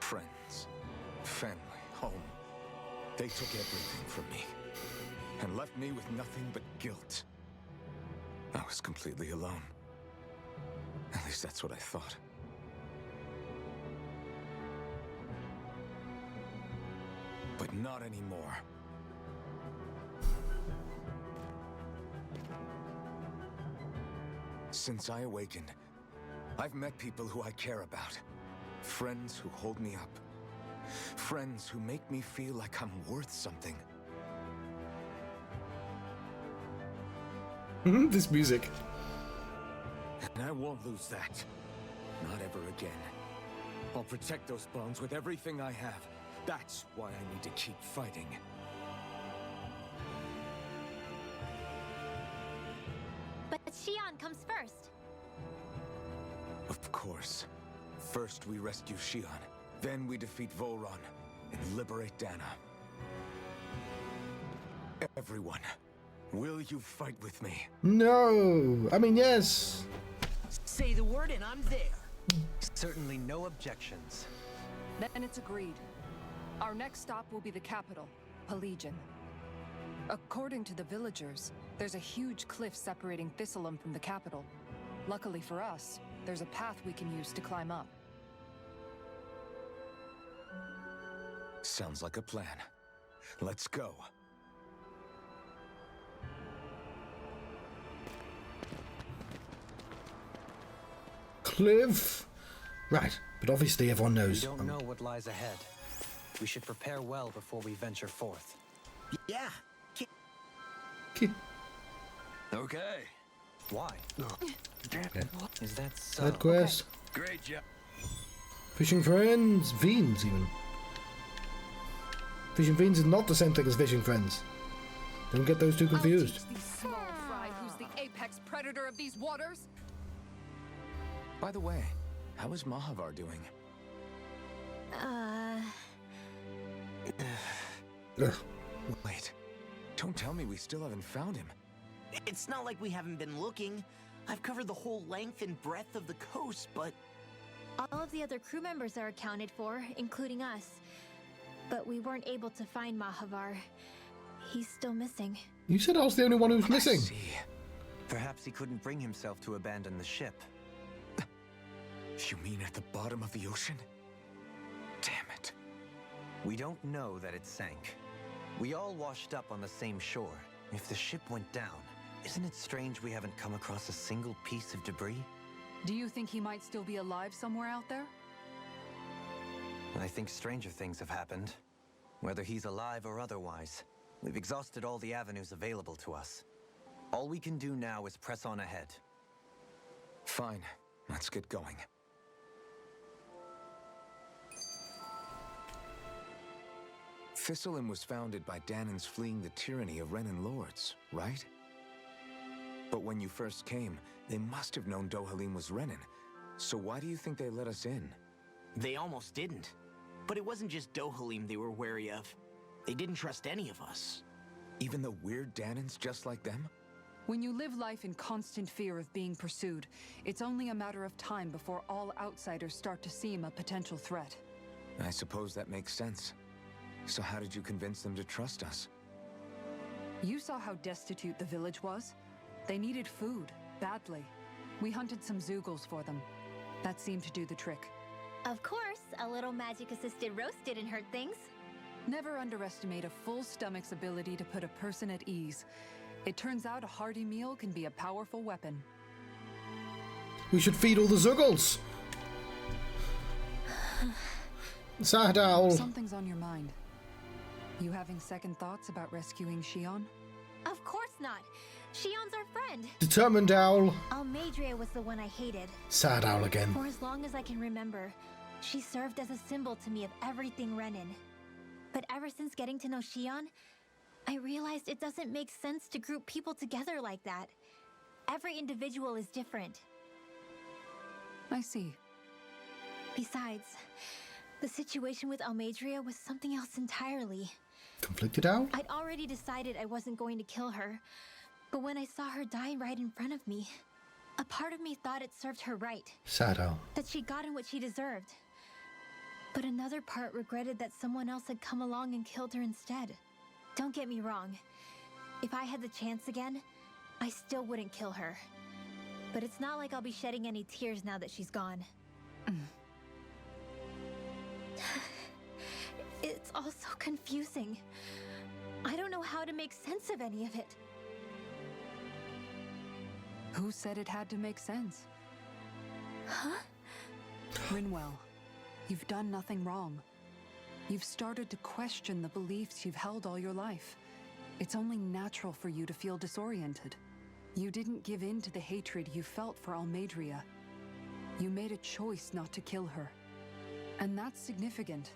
Friends, family, home. They took everything from me and left me with nothing but guilt. I was completely alone. At least that's what I thought. But not anymore. Since I awakened, I've met people who I care about. Friends who hold me up. Friends who make me feel like I'm worth something. This music. And I won't lose that. Not ever again. I'll protect those bones with everything I have. That's why I need to keep fighting. But Shion comes first. Of course. First we rescue Shion, then we defeat Volron and liberate Dana. Everyone, will you fight with me? No! I mean, yes! Say the word and I'm there. Certainly no objections. Then it's agreed. Our next stop will be the capital, Pelegion. According to the villagers, there's a huge cliff separating Thistleum from the capital. Luckily for us, there's a path we can use to climb up. Sounds like a plan. Let's go. Cliff? Right, but obviously everyone We knows. don't know what lies ahead. We should prepare well before we venture forth. Yeah. Okay. Okay. Why? Is that so? Side quest. Great job. Fishing friends. Fiends, even. Fishing fiends is not the same thing as fishing friends. Don't get those two confused. I'll teach these small fry who's the apex predator of these waters. By the way, how is Mahavar doing? Ugh. Wait. Don't tell me we still haven't found him. It's not like we haven't been looking. I've covered the whole length and breadth of the coast, but All of the other crew members are accounted for, including us. But we weren't able to find Mahavar. He's still missing. You said I was the only one who's missing. I see. Perhaps he couldn't bring himself to abandon the ship. You mean at the bottom of the ocean? Damn it. We don't know that it sank. We all washed up on the same shore. If the ship went down, isn't it strange we haven't come across a single piece of debris? Do you think he might still be alive somewhere out there? I think stranger things have happened. Whether he's alive or otherwise, we've exhausted all the avenues available to us. All we can do now is press on ahead. Fine. Let's get going. Thistleum was founded by Danans fleeing the tyranny of Renan lords, right? But when you first came, they must have known Dohalim was Renan. So why do you think they let us in? they almost didn't. But it wasn't just Dohalim they were wary of. They didn't trust any of us. Even the weird Danans just like them? When you live life in constant fear of being pursued, it's only a matter of time before all outsiders start to seem a potential threat. I suppose that makes sense. So how did you convince them to trust us? You saw how destitute the village was. They needed food, badly. We hunted some Zeugles for them. That seemed to do the trick. Of course, a little magic-assisted roast didn't hurt things. Never underestimate a full stomach's ability to put a person at ease. It turns out a hearty meal can be a powerful weapon. We should feed all the Zuggles. Sad owl. Something's on your mind. You having second thoughts about rescuing Shion? Of course not. Shion's our friend. Determined owl. Almadria was the one I hated. Sad owl again. For as long as I can remember, she served as a symbol to me of everything Renan. But ever since getting to know Shion, I realized it doesn't make sense to group people together like that. Every individual is different. I see. Besides, the situation with Almadria was something else entirely. Conflicted owl? I'd already decided I wasn't going to kill her, but when I saw her die right in front of me, a part of me thought it served her right, Sad owl. that she'd gotten what she deserved. But another part regretted that someone else had come along and killed her instead. Don't get me wrong. If I had the chance again, I still wouldn't kill her. But it's not like I'll be shedding any tears now that she's gone. It's all so confusing. I don't know how to make sense of any of it. Who said it had to make sense? Huh? Rinwell, you've done nothing wrong. You've started to question the beliefs you've held all your life. It's only natural for you to feel disoriented. You didn't give in to the hatred you felt for Almadria. You made a choice not to kill her. And that's significant,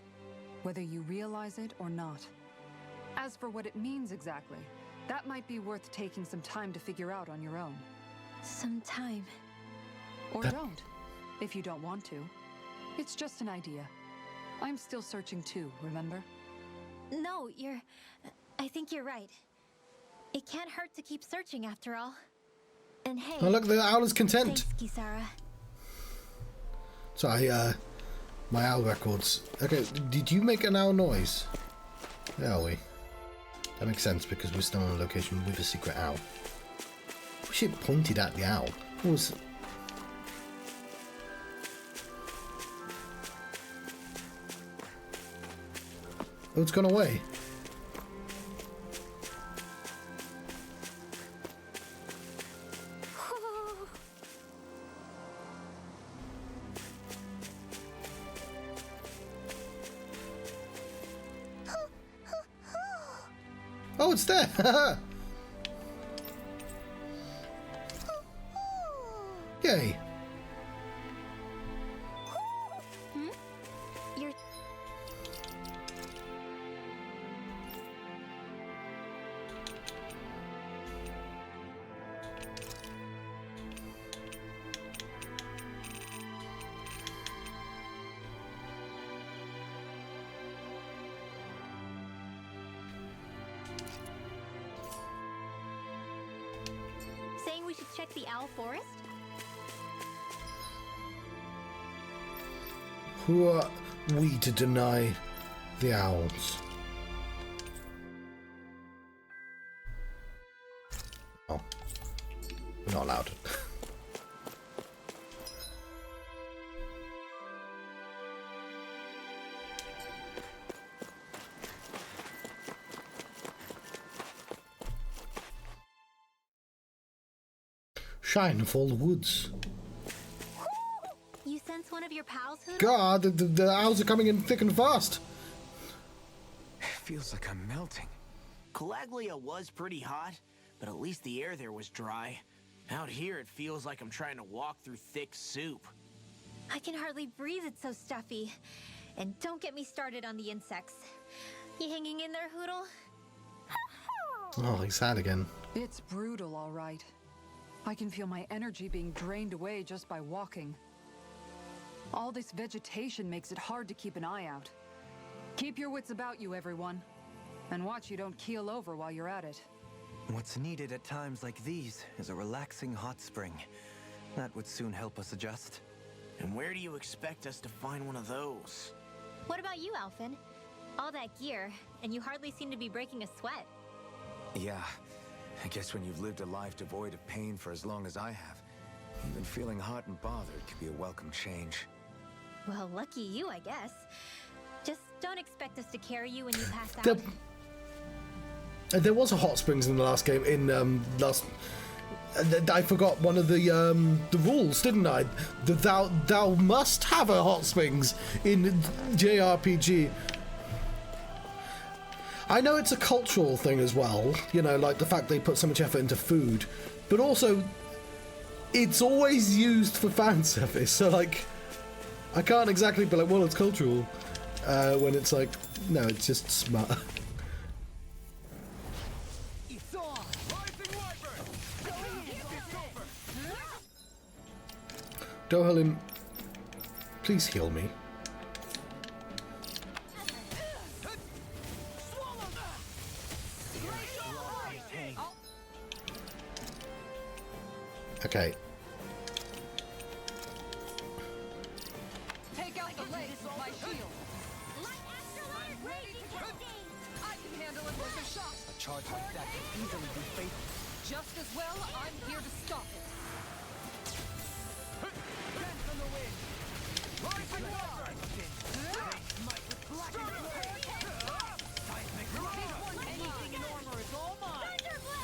whether you realize it or not. As for what it means exactly, that might be worth taking some time to figure out on your own. Some time. Or don't, if you don't want to. It's just an idea. I'm still searching too, remember? No, I think you're right. It can't hurt to keep searching after all. And hey... Oh, look, the owl is content. Thanks, Kisara. Sorry, my owl records. Okay, did you make an owl noise? There are we. That makes sense because we're still on a location with a secret owl. I wish it pointed at the owl. What was... Oh, it's gone away. Oh, it's there! Yay! You're... Saying we should check the owl forest? Who are we to deny the owls? Oh. We're not allowed. Shinefall Woods. You sense one of your pals, Hoodle? God, the owls are coming in thick and fast. It feels like I'm melting. Calaglia was pretty hot, but at least the air there was dry. Out here, it feels like I'm trying to walk through thick soup. I can hardly breathe, it's so stuffy. And don't get me started on the insects. You hanging in there, Hoodle? Oh, he's sad again. It's brutal, all right. I can feel my energy being drained away just by walking. All this vegetation makes it hard to keep an eye out. Keep your wits about you, everyone. And watch you don't keel over while you're at it. What's needed at times like these is a relaxing hot spring. That would soon help us adjust. And where do you expect us to find one of those? What about you, Alphen? All that gear, and you hardly seem to be breaking a sweat. Yeah, I guess when you've lived a life devoid of pain for as long as I have, even feeling hot and bothered could be a welcome change. Well, lucky you, I guess. Just don't expect us to carry you when you pass out. There was a hot springs in the last game. I forgot one of the rules, didn't I? Thou must have a hot springs in JRPG. I know it's a cultural thing as well, you know, like the fact they put so much effort into food, but also it's always used for fan service. So like, I can't exactly be like, well, it's cultural, when it's like, no, it's just smart. Dohalim, please heal me. Okay. Take out the legs with my shield. I'm ready to go. I can handle it with a shot. A charge like that could easily be fatal. Just as well, I'm here to stop it. Anything in armor is all mine.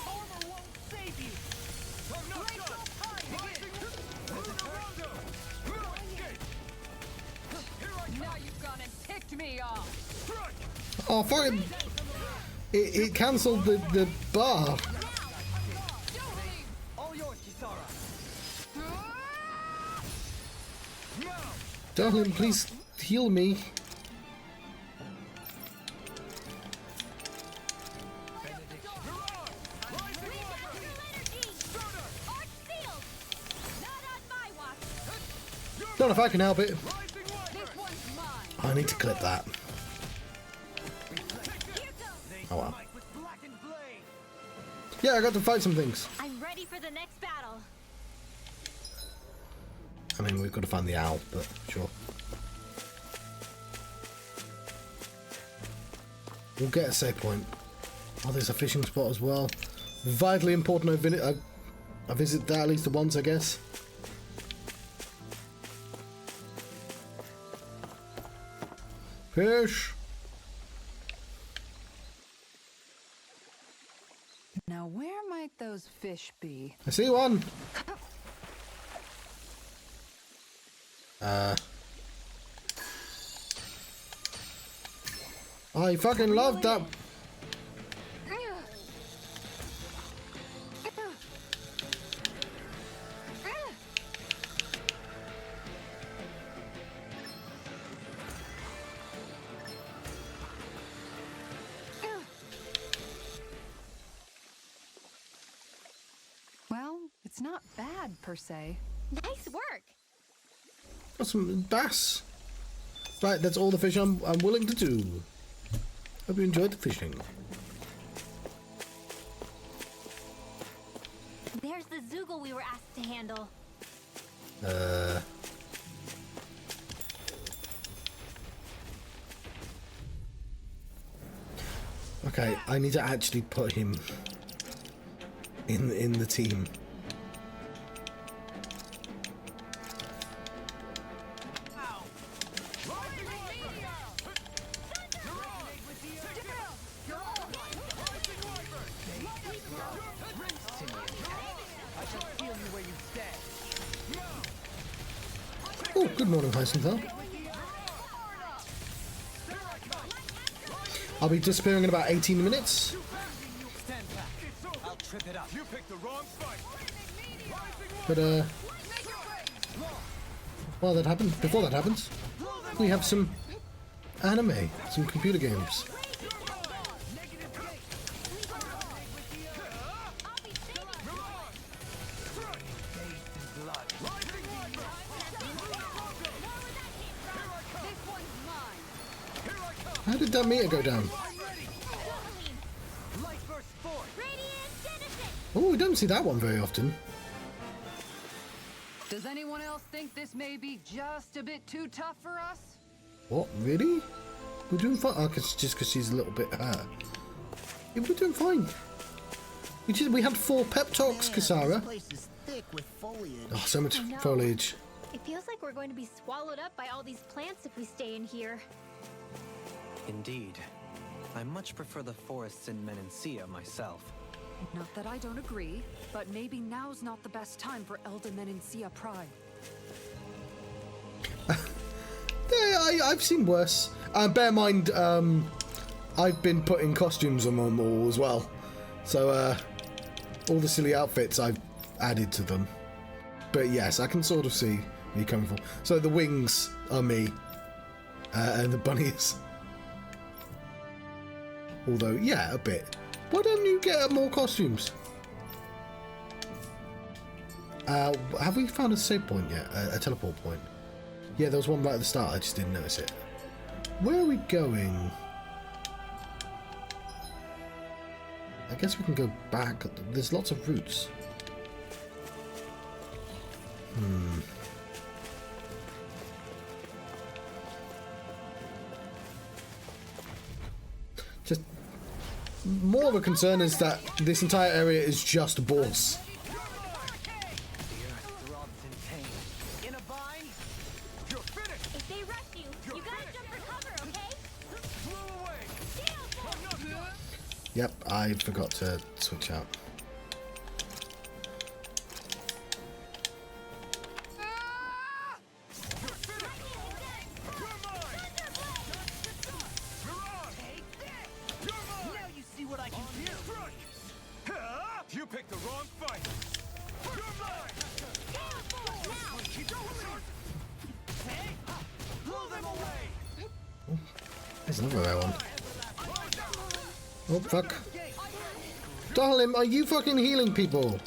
Armor won't save you. Now you've gone and ticked me off. Oh, fucking! It cancelled the bar. All Tell him, please heal me. Not if I can help it. I need to clip that. Oh well. Yeah, I got to fight some things. I'm ready for the next battle. I mean, we've got to find the owl, but sure. We'll get a save point. Oh, there's a fishing spot as well. Vitally important I visit that at least once, I guess. Fish! Now, where might those fish be? I see one! I fucking love that. Well, it's not bad per se. Nice work. Got some bass. Right, that's all the fish I'm willing to do. Hope you enjoyed the fishing. There's the Zoogle we were asked to handle. Okay, I need to actually put him in the team. Oh, good morning, Heisenthal. I'll be disappearing in about 18 minutes. I'll trip it up. You picked the wrong fight. But, while that happens, before that happens, we have some anime, some computer games. How did that meter go down? Oh, we don't see that one very often. Does anyone else think this may be just a bit too tough for us? What, really? We're doing fine. Oh, just because she's a little bit hurt. Yeah, we're doing fine. We had 4 pep talks, Kasara. Oh, so much foliage. It feels like we're going to be swallowed up by all these plants if we stay in here. Indeed. I much prefer the forests in Menancia myself. Not that I don't agree, but maybe now's not the best time for Elda Menancia Pride. Yeah, I've seen worse. Bear in mind, I've been putting costumes on them all as well. So, all the silly outfits I've added to them. But yes, I can sort of see where you're coming from. So the wings are me, and the bunnies. Although, yeah, a bit. Why don't you get more costumes? Have we found a save point yet? A teleport point? Yeah, there was one right at the start. I just didn't notice it. Where are we going? I guess we can go back. There's lots of routes. Just more of a concern is that this entire area is just boss. If they rush you, you gotta jump for cover, okay? Yep, I forgot to switch out. You picked the wrong fight. There's another rare one. Oh, fuck. Darling, are you fucking healing people?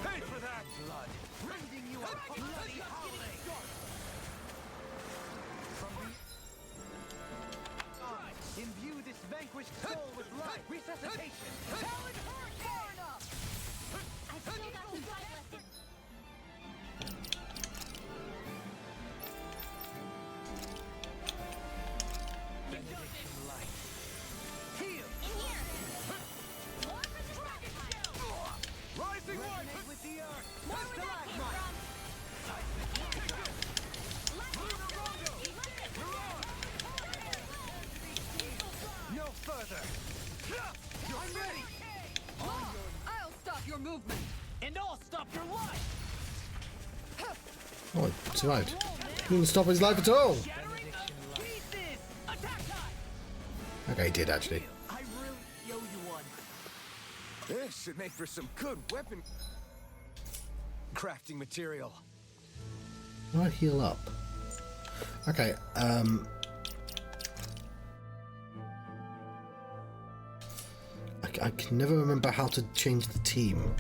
Pay for that blood. Rending you a bloody holiday. Imbue this vanquished soul with life. Resuscitation. Talent hurt far enough. I've still got some fight left in. Heal. In here! More for the sacrifice! Rising White. Resonate with the earth. More where that came from! No further. I'm ready. I'll stop your movement. And I'll stop your life. Oh, I survived. Didn't stop his life at all. Shattering the pieces. Attack time. Okay, he did actually. I really owe you one. This should make for some good weapon crafting material. How do I heal up? Okay, I can never remember how to change the team.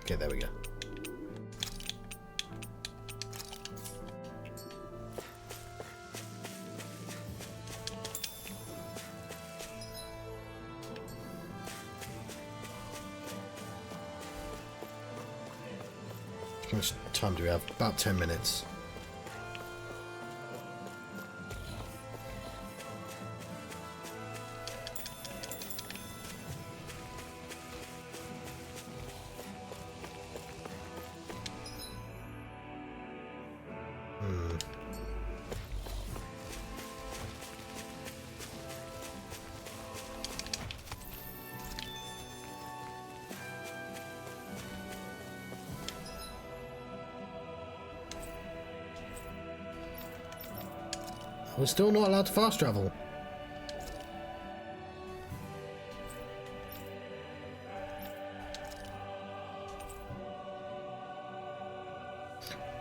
Okay, there we go. How much time do we have? About 10 minutes. We're still not allowed to fast travel.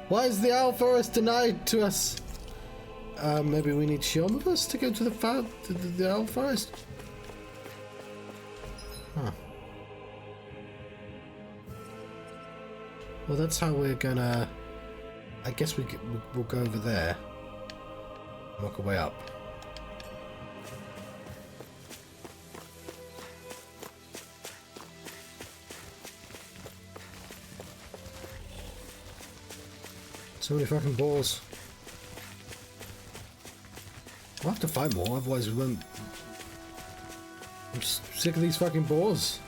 Why is the Owl Forest denied to us? Maybe we need Shion with us to go to the Owl Forest? Huh. Well, that's how we're gonna... I guess we'll go over there. Work our way up. So many fucking balls. We'll have to fight more, otherwise we won't... I'm just sick of these fucking balls.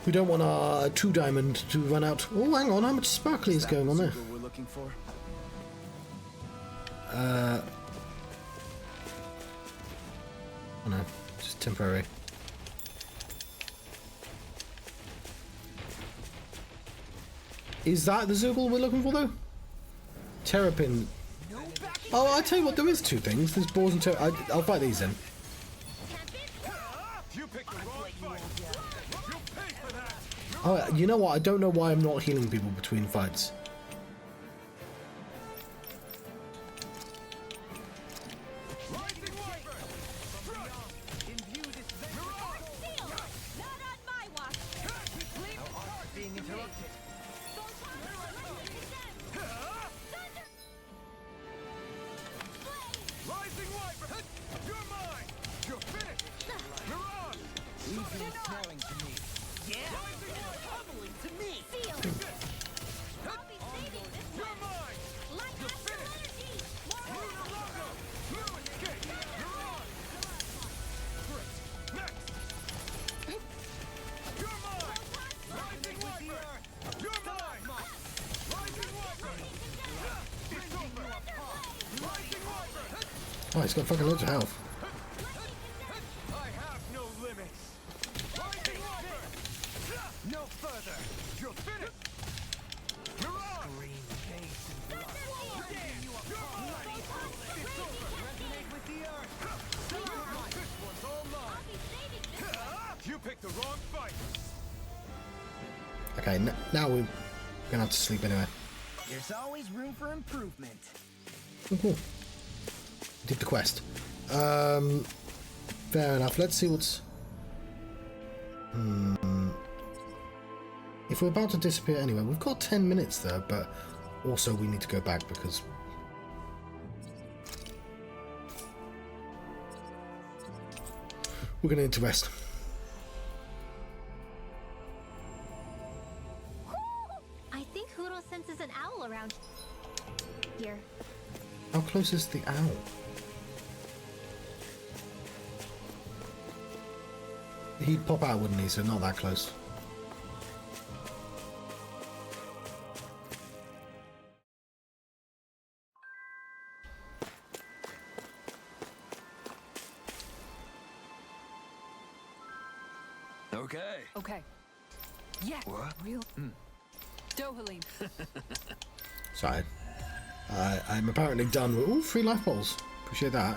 We don't want our 2 diamond to run out. Oh, hang on, how much sparkly is going on there? We're looking for. Oh no, just temporary. Is that the Zoogle we're looking for though? Terrapin. Oh, I tell you what, there is 2 things. There's balls and I'll fight these then. You picked the wrong fight. You'll pay for that. Oh, you know what? I don't know why I'm not healing people between fights. Rising Wyvern. Imbue this vanquished soul. Not on my watch! Being interrupted. Rising Wyvern. You're mine. You're finished. Mirage. Easy smelling to me. Yeah. Bubbling to me. Feel! I'll be saving this You're one! mine. Light astral energy! Lunar logo. New escape. Mirage. Great. Next. You're mine. Rising Wyvern. You're mine. Rising Wyvern. It's over. Rising Wyvern. Oh, he's got fucking loads of health. I have no limits. Rising Wyvern. No further. You're finished. Mirage. Green face and Okay, now we're gonna have to sleep anyway. There's always room for improvement. Ooh. Did the quest. Fair enough. Let's see what's... If we're about to disappear anyway, we've got 10 minutes though, but also we need to go back because... we're going to need to rest. I think Huro senses an owl around here. How close is the owl? He'd pop out, wouldn't he? So not that close. Okay. Okay. Yeah. What? Real. Dohalim. Sorry. I'm apparently done with... Ooh, 3 life balls. Appreciate that.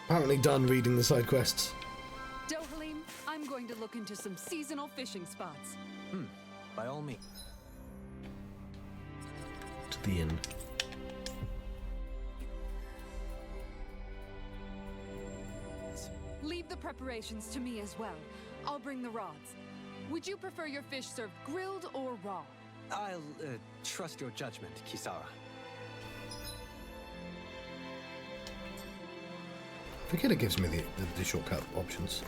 Apparently done reading the side quests. Dohalim, I'm going to look into some seasonal fishing spots. By all means. To the inn. Leave the preparations to me as well. I'll bring the rods. Would you prefer your fish served grilled or raw? I'll trust your judgment, Kisara. I forget it gives me the shortcut options.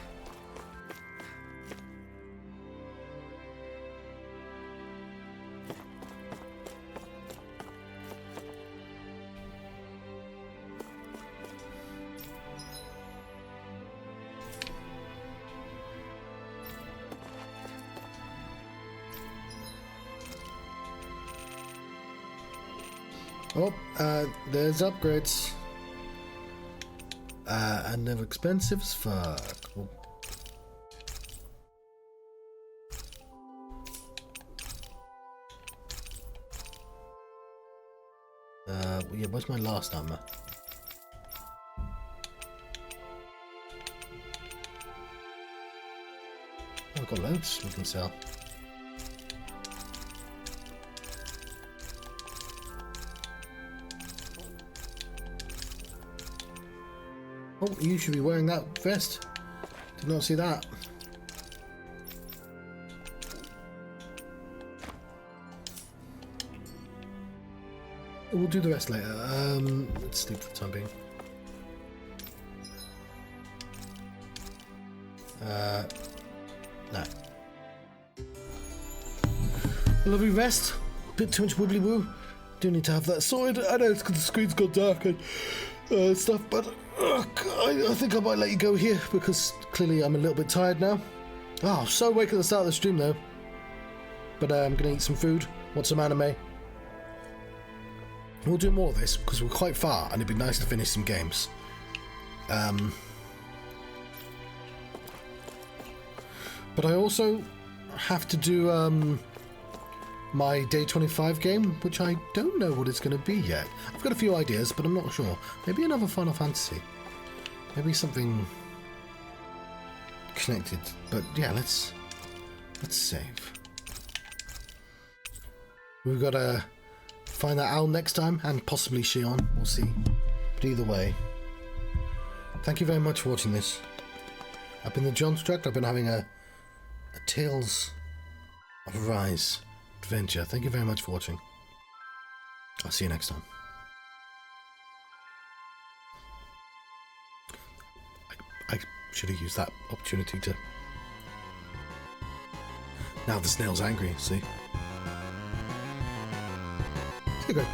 Oh, there's upgrades. And they're expensive as fuck. Oh. Yeah, where's my last armor? Oh, I've got loads we can sell. Oh, you should be wearing that vest. Did not see that. We'll do the rest later. Let's sleep for the time being. No. A lovely rest. Bit too much wibbly woo. Do need to have that sorted. I know it's because the screen's got dark and stuff, but I think I might let you go here because clearly I'm a little bit tired now. Oh, so awake at the start of the stream though. But I'm gonna eat some food, watch some anime. We'll do more of this because we're quite far and it'd be nice to finish some games. But I also have to do my day 25 game, which I don't know what it's going to be yet. I've got a few ideas, but I'm not sure. Maybe another Final Fantasy. Maybe something connected. But yeah, let's save. We've got to find that owl next time, and possibly Shion. We'll see. But either way, thank you very much for watching this. I've been the Johnstruct. I've been having a Tales of Arise adventure. Thank you very much for watching. I'll see you next time. I should have used that opportunity to... Now the snail's angry, see? See you guys.